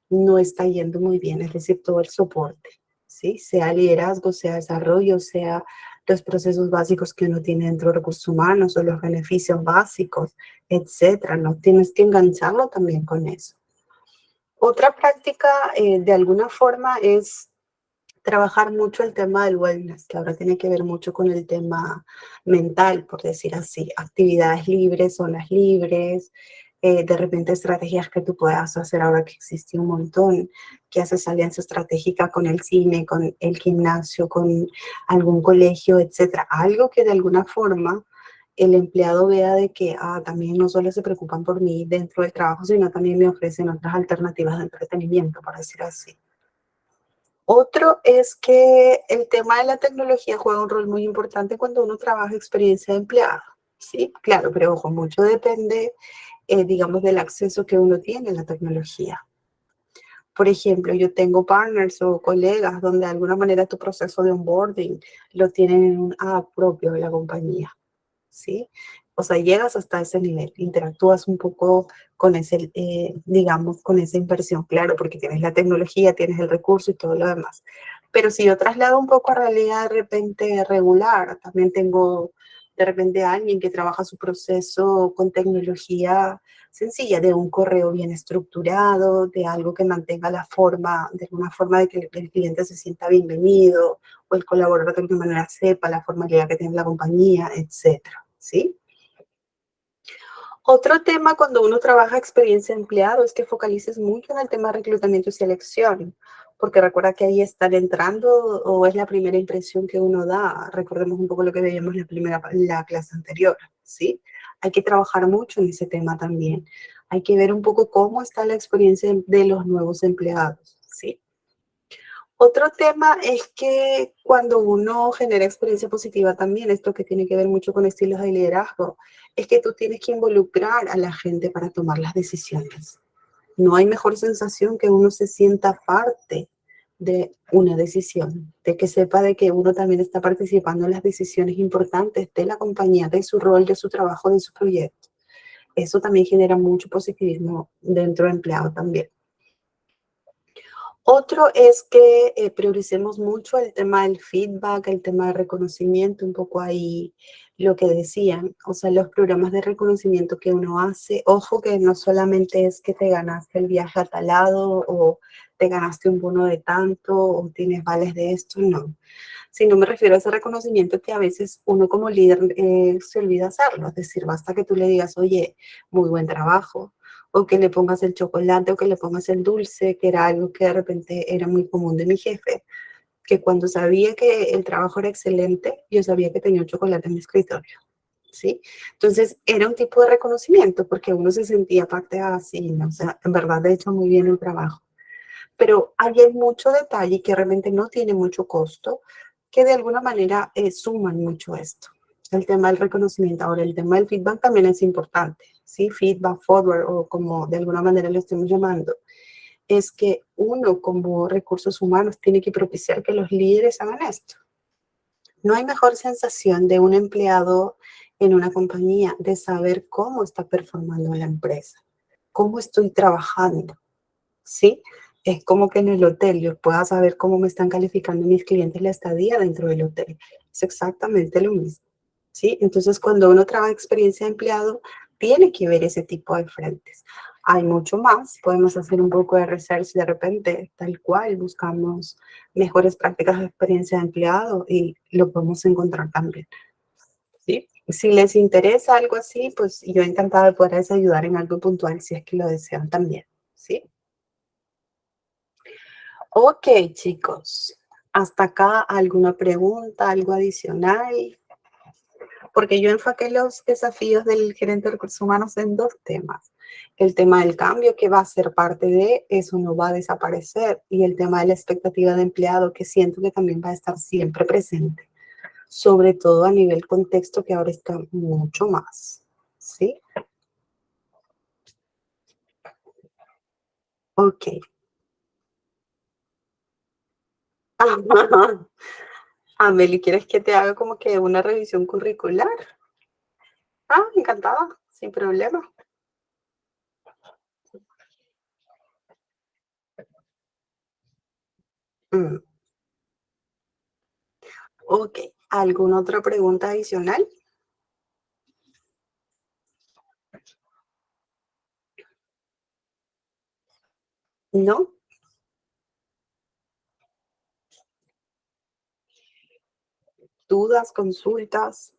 Speaker 1: no está yendo muy bien, es decir, todo el soporte, ¿sí? Sea liderazgo, sea desarrollo, sea los procesos básicos que uno tiene dentro de recursos humanos o los beneficios básicos, etcétera, ¿no? Tienes que engancharlo también con eso. Otra práctica, de alguna forma, es trabajar mucho el tema del wellness, que ahora tiene que ver mucho con el tema mental, por decir así. Actividades libres, zonas libres, de repente estrategias que tú puedas hacer ahora que existe un montón, que haces alianza estratégica con el cine, con el gimnasio, con algún colegio, etcétera. Algo que de alguna forma el empleado vea de que también no solo se preocupan por mí dentro del trabajo, sino también me ofrecen otras alternativas de entretenimiento, por decir así. Otro es que el tema de la tecnología juega un rol muy importante cuando uno trabaja experiencia de empleado, ¿sí? Claro, pero ojo, mucho depende, digamos, del acceso que uno tiene a la tecnología. Por ejemplo, yo tengo partners o colegas donde de alguna manera tu proceso de onboarding lo tienen en un app propio de la compañía, ¿sí? O sea, llegas hasta ese nivel, interactúas un poco con ese, digamos, con esa inversión, claro, porque tienes la tecnología, tienes el recurso y todo lo demás. Pero si yo traslado un poco a realidad de repente regular, también tengo de repente a alguien que trabaja su proceso con tecnología sencilla, de un correo bien estructurado, de algo que mantenga la forma, de alguna forma de que el cliente se sienta bienvenido, o el colaborador de alguna manera sepa la formalidad que tiene la compañía, etcétera, ¿sí? Otro tema cuando uno trabaja experiencia de empleado es que focalices mucho en el tema de reclutamiento y selección, porque recuerda que ahí están entrando o es la primera impresión que uno da. Recordemos un poco lo que veíamos la clase anterior, ¿sí? Hay que trabajar mucho en ese tema también. Hay que ver un poco cómo está la experiencia de los nuevos empleados, ¿sí? Otro tema es que cuando uno genera experiencia positiva también, esto que tiene que ver mucho con estilos de liderazgo, es que tú tienes que involucrar a la gente para tomar las decisiones. No hay mejor sensación que uno se sienta parte de una decisión, de que sepa de que uno también está participando en las decisiones importantes de la compañía, de su rol, de su trabajo, de su proyecto. eso también genera mucho positivismo dentro del empleado también. Otro es que prioricemos mucho el tema del feedback, el tema de reconocimiento, un poco ahí lo que decían, o sea, los programas de reconocimiento que uno hace. Ojo que no solamente es que te ganaste el viaje a tal lado o te ganaste un bono de tanto o tienes vales de esto, no. Sino me refiero a ese reconocimiento que a veces uno como líder se olvida hacerlo. Es decir, basta que tú le digas, oye, muy buen trabajo, o que le pongas el chocolate o que le pongas el dulce, que era algo que de repente era muy común de mi jefe, que cuando sabía que el trabajo era excelente, yo sabía que tenía un chocolate en mi escritorio, ¿sí? Entonces era un tipo de reconocimiento porque uno se sentía parte así, ¿no? O sea, en verdad he hecho muy bien el trabajo. Pero hay mucho detalle que realmente no tiene mucho costo, que de alguna manera suman mucho esto. El tema del reconocimiento. Ahora, el tema del feedback también es importante, ¿sí? Feedback forward o como de alguna manera lo estemos llamando. Es que uno como recursos humanos tiene que propiciar que los líderes hagan esto. No hay mejor sensación de un empleado en una compañía de saber cómo está performando la empresa, cómo estoy trabajando, ¿sí? Es como que en el hotel yo pueda saber cómo me están calificando mis clientes la estadía dentro del hotel. Es exactamente lo mismo, ¿sí? Entonces, cuando uno trabaja experiencia de empleado, tiene que ver ese tipo de frentes. Hay mucho más, podemos hacer un poco de research de repente, tal cual, buscamos mejores prácticas de experiencia de empleado y lo podemos encontrar también, ¿sí? Si les interesa algo así, pues yo encantada de poderles ayudar en algo puntual si es que lo desean también, ¿sí? Ok, chicos, hasta acá alguna pregunta, algo adicional, porque yo enfoqué los desafíos del gerente de recursos humanos en dos temas. El tema del cambio, que va a ser parte de eso, no va a desaparecer, y el tema de la expectativa de empleado, que siento que también va a estar siempre presente, sobre todo a nivel contexto, que ahora está mucho más. ¿Sí? Ok. Amelie, ¿quieres que te haga como que una revisión curricular? Ah, encantada, sin problema. Mm, ok, ¿alguna otra pregunta adicional? ¿No? ¿Dudas, consultas?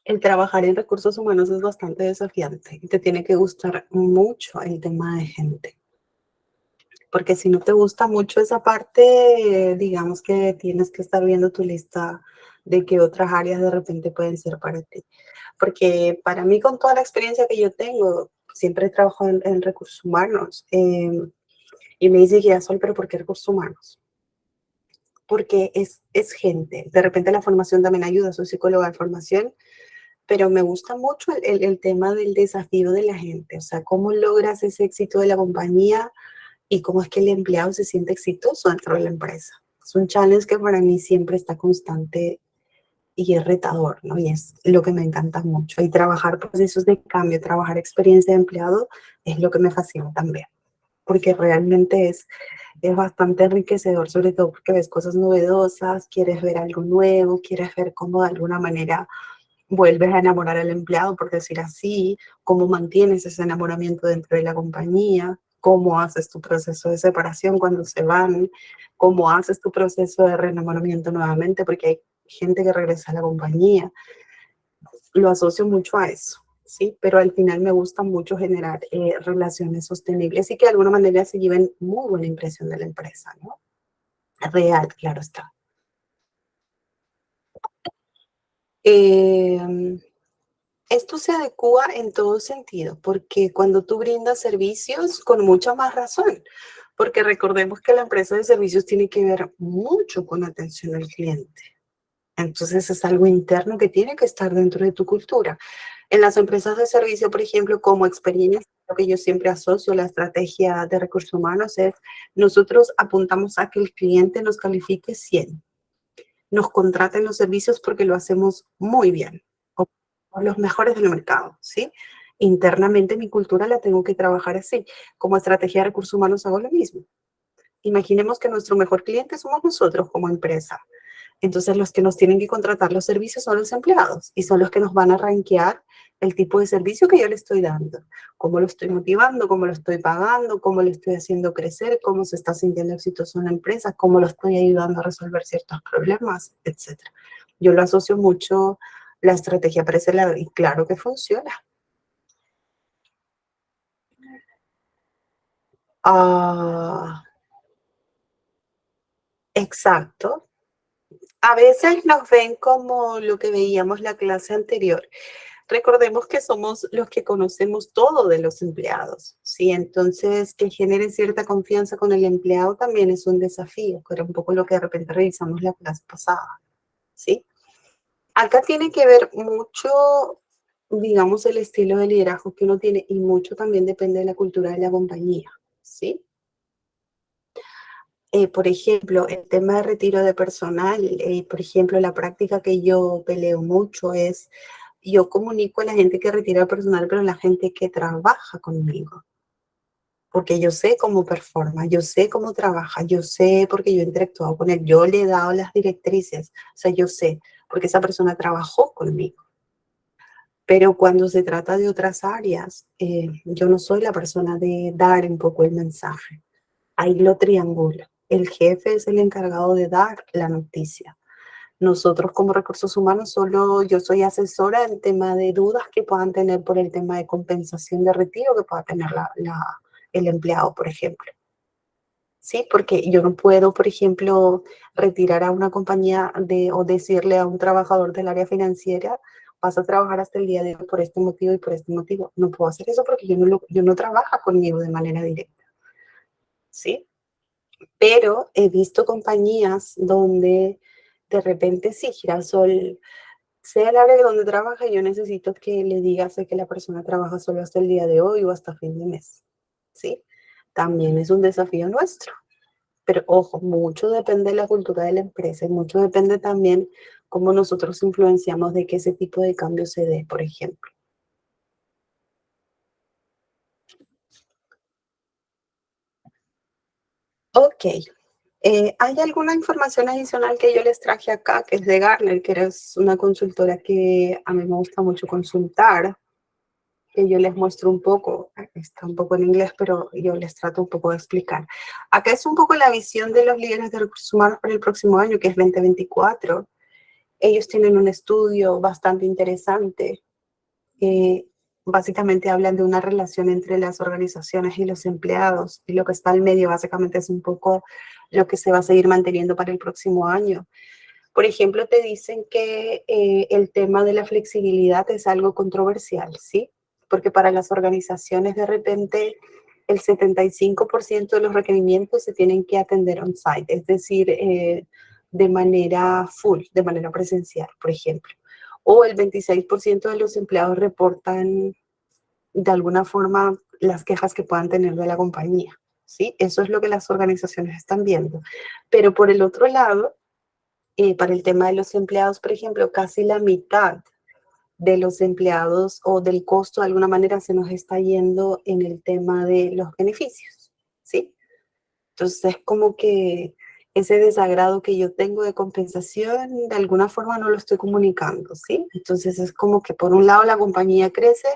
Speaker 1: El trabajar en recursos humanos es bastante desafiante y te tiene que gustar mucho el tema de gente. Porque si no te gusta mucho esa parte, digamos que tienes que estar viendo tu lista de qué otras áreas de repente pueden ser para ti. Porque para mí, con toda la experiencia que yo tengo, siempre trabajo en recursos humanos. Y me dice Girasol, pero ¿por qué recursos humanos? Porque es gente. De repente la formación también ayuda, soy psicóloga de formación, pero me gusta mucho el tema del desafío de la gente, o sea, cómo logras ese éxito de la compañía y cómo es que el empleado se siente exitoso dentro de la empresa. Es un challenge que para mí siempre está constante y es retador, ¿no? Y es lo que me encanta mucho. Y trabajar procesos de cambio, trabajar experiencia de empleado es lo que me fascina también, porque realmente es bastante enriquecedor, sobre todo porque ves cosas novedosas, quieres ver algo nuevo, quieres ver cómo de alguna manera vuelves a enamorar al empleado, por decir así, cómo mantienes ese enamoramiento dentro de la compañía, cómo haces tu proceso de separación cuando se van, cómo haces tu proceso de reenamoramiento nuevamente, porque hay gente que regresa a la compañía. Lo asocio mucho a eso, ¿sí? Pero al final me gusta mucho generar relaciones sostenibles y que de alguna manera se lleven muy buena impresión de la empresa, ¿no? Real, claro está. Eh, Esto se adecua en todo sentido, porque cuando tú brindas servicios, con mucha más razón, porque recordemos que la empresa de servicios tiene que ver mucho con atención al cliente. Entonces es algo interno que tiene que estar dentro de tu cultura. En las empresas de servicio, por ejemplo, como experiencia, lo que yo siempre asocio a la estrategia de recursos humanos es, nosotros apuntamos a que el cliente nos califique 100. nos contraten los servicios porque lo hacemos muy bien, o los mejores del mercado, ¿sí? Internamente mi cultura la tengo que trabajar así. Como estrategia de recursos humanos hago lo mismo. Imaginemos que nuestro mejor cliente somos nosotros como empresa. Entonces los que nos tienen que contratar los servicios son los empleados y son los que nos van a rankear el tipo de servicio que yo le estoy dando, cómo lo estoy motivando, cómo lo estoy pagando, cómo lo estoy haciendo crecer, cómo se está sintiendo exitoso en la empresa, cómo lo estoy ayudando a resolver ciertos problemas, etc. Yo lo asocio mucho la estrategia para ese lado y claro que funciona. Exacto. A veces nos ven como lo que veíamos la clase anterior. Recordemos que somos los que conocemos todo de los empleados, ¿sí? Entonces, que genere cierta confianza con el empleado también es un desafío, que era un poco lo que de repente revisamos la clase pasada, ¿sí? Acá tiene que ver mucho, digamos, el estilo de liderazgo que uno tiene y mucho también depende de la cultura de la compañía, ¿sí? Por ejemplo, el tema de retiro de personal, por ejemplo, la práctica que yo peleo mucho es, yo comunico a la gente que retira personal, pero la gente que trabaja conmigo, porque yo sé cómo performa, yo sé cómo trabaja, yo sé porque yo he interactuado con él, yo le he dado las directrices, o sea, yo sé, porque esa persona trabajó conmigo. Pero cuando se trata de otras áreas, yo no soy la persona de dar un poco el mensaje. Ahí lo triangulo. El jefe es el encargado de dar la noticia. Nosotros como recursos humanos, solo yo soy asesora en tema de dudas que puedan tener por el tema de compensación de retiro que pueda tener el empleado, por ejemplo. Sí, porque yo no puedo, por ejemplo, retirar a una compañía o decirle a un trabajador del área financiera, vas a trabajar hasta el día de hoy por este motivo y por este motivo. No puedo hacer eso porque yo no trabaja conmigo de manera directa. ¿Sí? Pero he visto compañías donde de repente sí, Girasol, sea el área donde trabaja, yo necesito que le digas que la persona trabaja solo hasta el día de hoy o hasta fin de mes. ¿Sí? También es un desafío nuestro. Pero ojo, mucho depende de la cultura de la empresa y mucho depende también cómo nosotros influenciamos de que ese tipo de cambio se dé, por ejemplo. Ok. ¿Hay alguna información adicional que yo les traje acá, que es de Gartner, que es una consultora que a mí me gusta mucho consultar, que yo les muestro un poco, está un poco en inglés, pero yo les trato un poco de explicar. Acá es un poco la visión de los líderes de recursos humanos para el próximo año, que es 2024. Ellos tienen un estudio bastante interesante. Básicamente hablan de una relación entre las organizaciones y los empleados, y lo que está al medio básicamente es un poco lo que se va a seguir manteniendo para el próximo año. Por ejemplo, te dicen que el tema de la flexibilidad es algo controversial, ¿sí? Porque para las organizaciones de repente el 75% de los requerimientos se tienen que atender on-site, es decir, de manera full, de manera presencial, por ejemplo. O el 26% de los empleados reportan de alguna forma las quejas que puedan tener de la compañía, ¿sí? Eso es lo que las organizaciones están viendo. Pero por el otro lado, para el tema de los empleados, por ejemplo, casi la mitad de los empleados o del costo de alguna manera se nos está yendo en el tema de los beneficios, ¿sí? Entonces es como que ese desagrado que yo tengo de compensación, de alguna forma no lo estoy comunicando, ¿sí? Entonces es como que por un lado la compañía crece,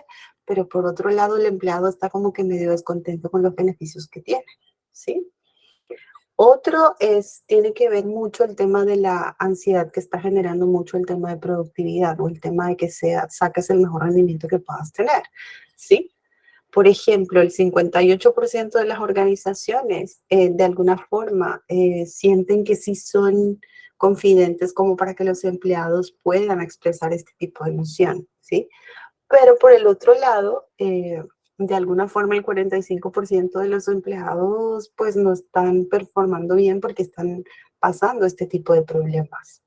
Speaker 1: pero por otro lado el empleado está como que medio descontento con los beneficios que tiene, ¿sí? Otro tiene que ver mucho el tema de la ansiedad que está generando mucho el tema de productividad o el tema de que saques el mejor rendimiento que puedas tener, ¿sí? Por ejemplo, el 58% de las organizaciones de alguna forma sienten que sí son confidentes como para que los empleados puedan expresar este tipo de emoción, ¿sí? Pero por el otro lado, de alguna forma el 45% de los empleados pues no están performando bien porque están pasando este tipo de problemas.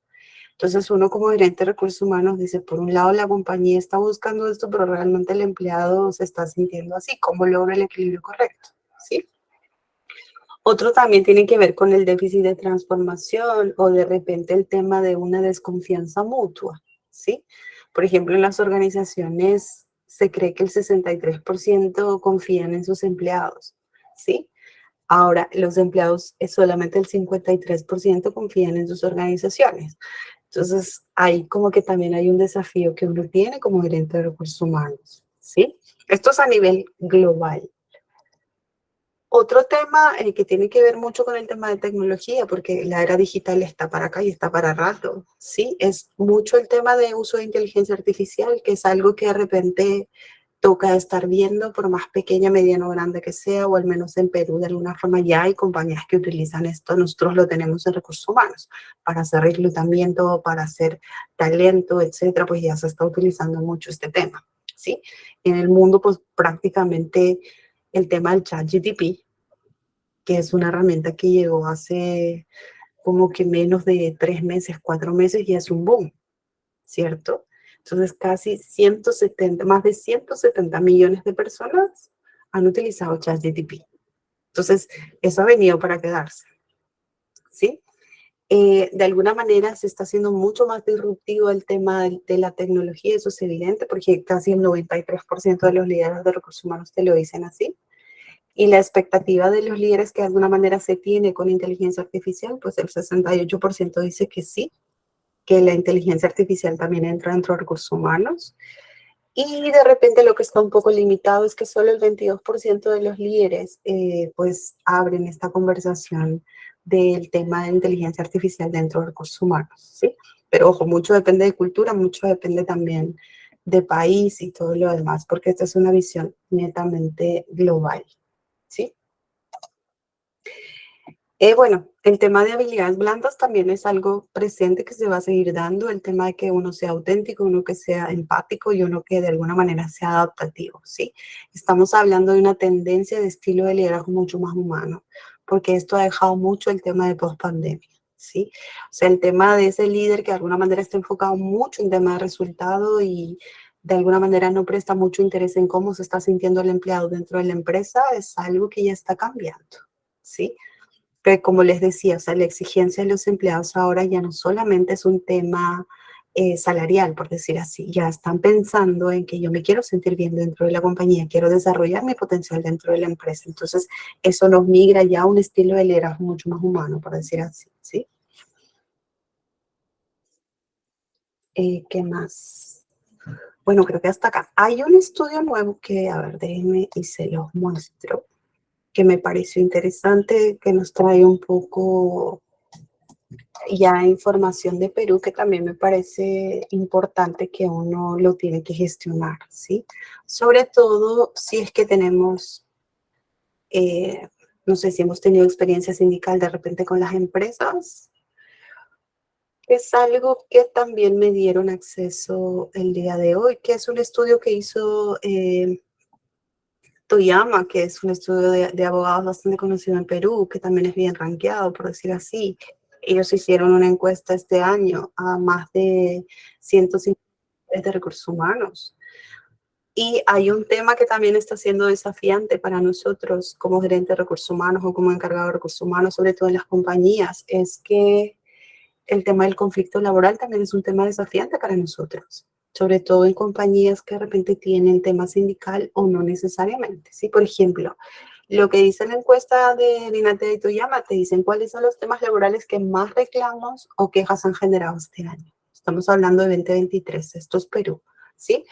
Speaker 1: Entonces uno como gerente de recursos humanos dice, por un lado la compañía está buscando esto, pero realmente el empleado se está sintiendo así. ¿Cómo logra el equilibrio correcto? ¿Sí? Otro también tiene que ver con el déficit de transformación o de repente el tema de una desconfianza mutua, ¿sí? Por ejemplo, en las organizaciones se cree que el 63% confían en sus empleados, ¿sí? Ahora, los empleados es solamente el 53% confían en sus organizaciones. Entonces, ahí como que también hay un desafío que uno tiene como gerente de recursos humanos, ¿sí? Esto es a nivel global. Otro tema que tiene que ver mucho con el tema de tecnología, porque la era digital está para acá y está para rato, ¿sí? Es mucho el tema de uso de inteligencia artificial, que es algo que de repente toca estar viendo, por más pequeña, mediana o grande que sea, o al menos en Perú de alguna forma ya hay compañías que utilizan esto. Nosotros lo tenemos en recursos humanos para hacer reclutamiento, para hacer talento, etcétera, pues ya se está utilizando mucho este tema, ¿sí? En el mundo, pues prácticamente el tema del chat GTP, que es una herramienta que llegó hace como que menos de 3 meses, 4 meses, y es un boom, ¿cierto? Entonces, casi 170, más de 170 millones de personas han utilizado ChatGPT. Entonces, eso ha venido para quedarse, ¿sí? De alguna manera se está haciendo mucho más disruptivo el tema de la tecnología, eso es evidente, porque casi el 93% de los líderes de recursos humanos te lo dicen así. Y la expectativa de los líderes que de alguna manera se tiene con inteligencia artificial, pues el 68% dice que sí, que la inteligencia artificial también entra dentro de recursos humanos. Y de repente lo que está un poco limitado es que solo el 22% de los líderes pues abren esta conversación del tema de inteligencia artificial dentro de recursos humanos, ¿sí? Pero ojo, mucho depende de cultura, mucho depende también de país y todo lo demás, porque esta es una visión netamente global, ¿sí? Bueno, el tema de habilidades blandas también es algo presente que se va a seguir dando, el tema de que uno sea auténtico, uno que sea empático y uno que de alguna manera sea adaptativo, ¿sí? Estamos hablando de una tendencia de estilo de liderazgo mucho más humano, porque esto ha dejado mucho el tema de post-pandemia, ¿sí? O sea, el tema de ese líder que de alguna manera está enfocado mucho en tema de resultado y de alguna manera no presta mucho interés en cómo se está sintiendo el empleado dentro de la empresa, es algo que ya está cambiando, ¿sí? Que como les decía, o sea, la exigencia de los empleados ahora ya no solamente es un tema salarial, por decir así, ya están pensando en que yo me quiero sentir bien dentro de la compañía, quiero desarrollar mi potencial dentro de la empresa. Entonces, eso nos migra ya a un estilo de liderazgo mucho más humano, por decir así, ¿sí? ¿Qué más? Bueno, creo que hasta acá. Hay un estudio nuevo que, a ver, déjenme y se los muestro, que me pareció interesante, que nos trae un poco ya información de Perú que también me parece importante que uno lo tiene que gestionar, ¿sí? Sobre todo si es que tenemos, eh, no sé si hemos tenido experiencia sindical de repente con las empresas, es algo que también me dieron acceso el día de hoy, que es un estudio que hizo Toyama, que es un estudio de abogados bastante conocido en Perú, que también es bien rankeado, por decir así. Ellos hicieron una encuesta este año a más de 150 de recursos humanos. Y hay un tema que también está siendo desafiante para nosotros como gerente de recursos humanos o como encargado de recursos humanos, sobre todo en las compañías, es que el tema del conflicto laboral también es un tema desafiante para nosotros, sobre todo en compañías que de repente tienen tema sindical o no necesariamente. ¿Sí? Por ejemplo, lo que dice la encuesta de Dinate y Toyama, te dicen cuáles son los temas laborales que más reclamos o quejas han generado este año. Estamos hablando de 2023, esto es Perú, ¿sí?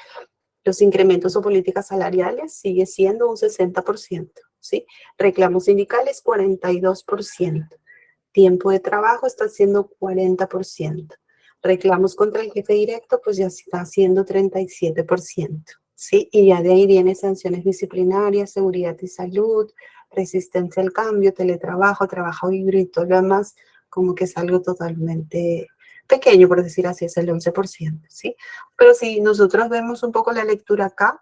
Speaker 1: Los incrementos o políticas salariales sigue siendo un 60%, ¿sí? Reclamos sindicales 42%. Tiempo de trabajo está siendo 40%. Reclamos contra el jefe directo, pues ya está haciendo 37%, ¿sí? Y ya de ahí vienen sanciones disciplinarias, seguridad y salud, resistencia al cambio, teletrabajo, trabajo híbrido y todo lo demás, como que es algo totalmente pequeño, por decir así, es el 11%, ¿sí? Pero si nosotros vemos un poco la lectura acá,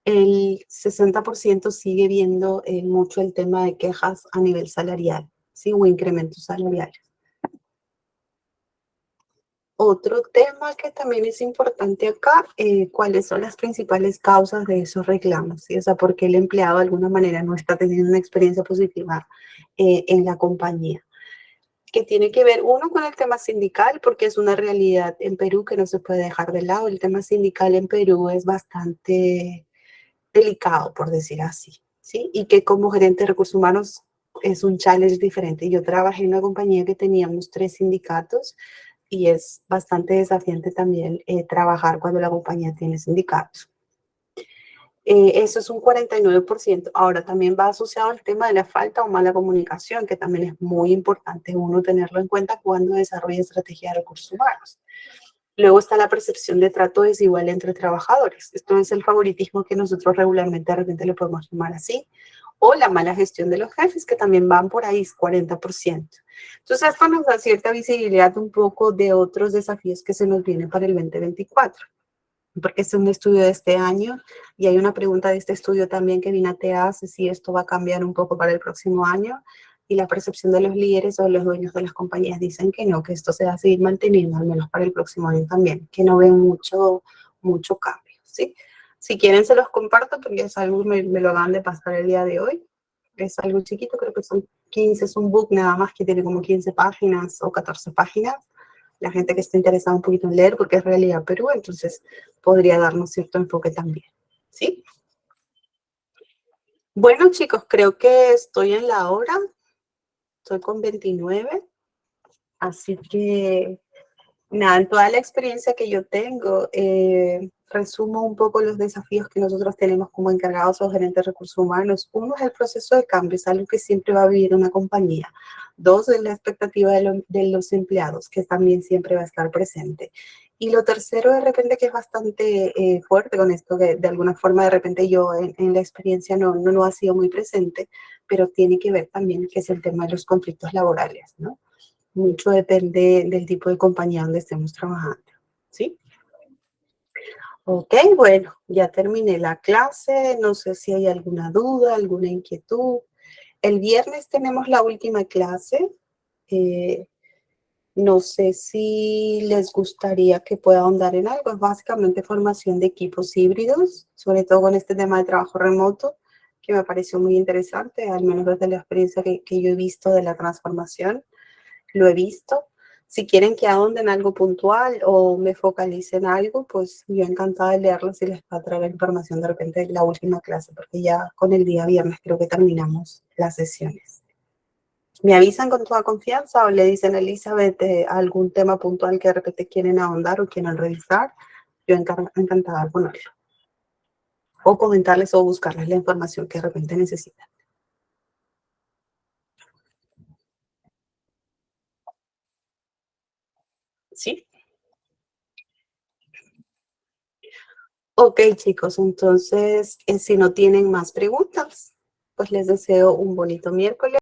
Speaker 1: el 60% sigue viendo mucho el tema de quejas a nivel salarial, ¿sí? O incrementos salariales. Otro tema que también es importante acá, cuáles son las principales causas de esos reclamos, ¿sí? O sea, por qué el empleado de alguna manera no está teniendo una experiencia positiva en la compañía. Que tiene que ver, uno, con el tema sindical, porque es una realidad en Perú que no se puede dejar de lado. El tema sindical en Perú es bastante delicado, por decir así, ¿sí? Y que como gerente de recursos humanos es un challenge diferente. Yo trabajé en una compañía que teníamos 3 sindicatos y es bastante desafiante también trabajar cuando la compañía tiene sindicatos. Eso es un 49%. Ahora también va asociado al tema de la falta o mala comunicación, que también es muy importante uno tenerlo en cuenta cuando desarrolla estrategia de recursos humanos. Luego está la percepción de trato desigual entre trabajadores. Esto es el favoritismo que nosotros regularmente de repente le podemos llamar así. O la mala gestión de los jefes, que también van por ahí, 40%. Entonces, esto nos da cierta visibilidad un poco de otros desafíos que se nos vienen para el 2024, porque es un estudio de este año y hay una pregunta de este estudio también que Vina te hace si esto va a cambiar un poco para el próximo año, y la percepción de los líderes o de los dueños de las compañías dicen que no, que esto se va a seguir manteniendo al menos para el próximo año también, que no ven mucho cambio, ¿sí? Si quieren se los comparto porque es algo que me lo acaban de pasar el día de hoy. Es algo chiquito, creo que son 15, es un book nada más que tiene como 15 páginas o 14 páginas. La gente que esté interesada un poquito en leer, porque es realidad Perú, entonces podría darnos cierto enfoque también, ¿sí? Bueno, chicos, creo que estoy en la hora, estoy con 29, así que nada, en toda la experiencia que yo tengo, resumo un poco los desafíos que nosotros tenemos como encargados o gerentes de recursos humanos. Uno es el proceso de cambio, es algo que siempre va a vivir una compañía. Dos, es la expectativa de los empleados, que también siempre va a estar presente. Y lo tercero, de repente, que es bastante fuerte con esto, que de alguna forma de repente yo en la experiencia no ha sido muy presente, pero tiene que ver también, que es el tema de los conflictos laborales, ¿no? Mucho depende del tipo de compañía donde estemos trabajando, ¿sí? Ok, bueno, ya terminé la clase. No sé si hay alguna duda, alguna inquietud. El viernes tenemos la última clase. Eh, no sé si les gustaría que pueda ahondar en algo. Es básicamente formación de equipos híbridos, sobre todo con este tema de trabajo remoto, que me pareció muy interesante, al menos desde la experiencia que yo he visto de la transformación. Lo he visto. Si quieren que ahonden algo puntual o me focalice en algo, pues yo encantada de leerlos y les va a traer la información de repente de la última clase, porque ya con el día viernes creo que terminamos las sesiones. ¿Me avisan con toda confianza o le dicen a Elizabeth algún tema puntual que de repente quieren ahondar o quieren revisar? Yo encantada de ponerlo. O comentarles o buscarles la información que de repente necesitan. ¿Sí? Ok, chicos, entonces, si no tienen más preguntas, pues les deseo un bonito miércoles.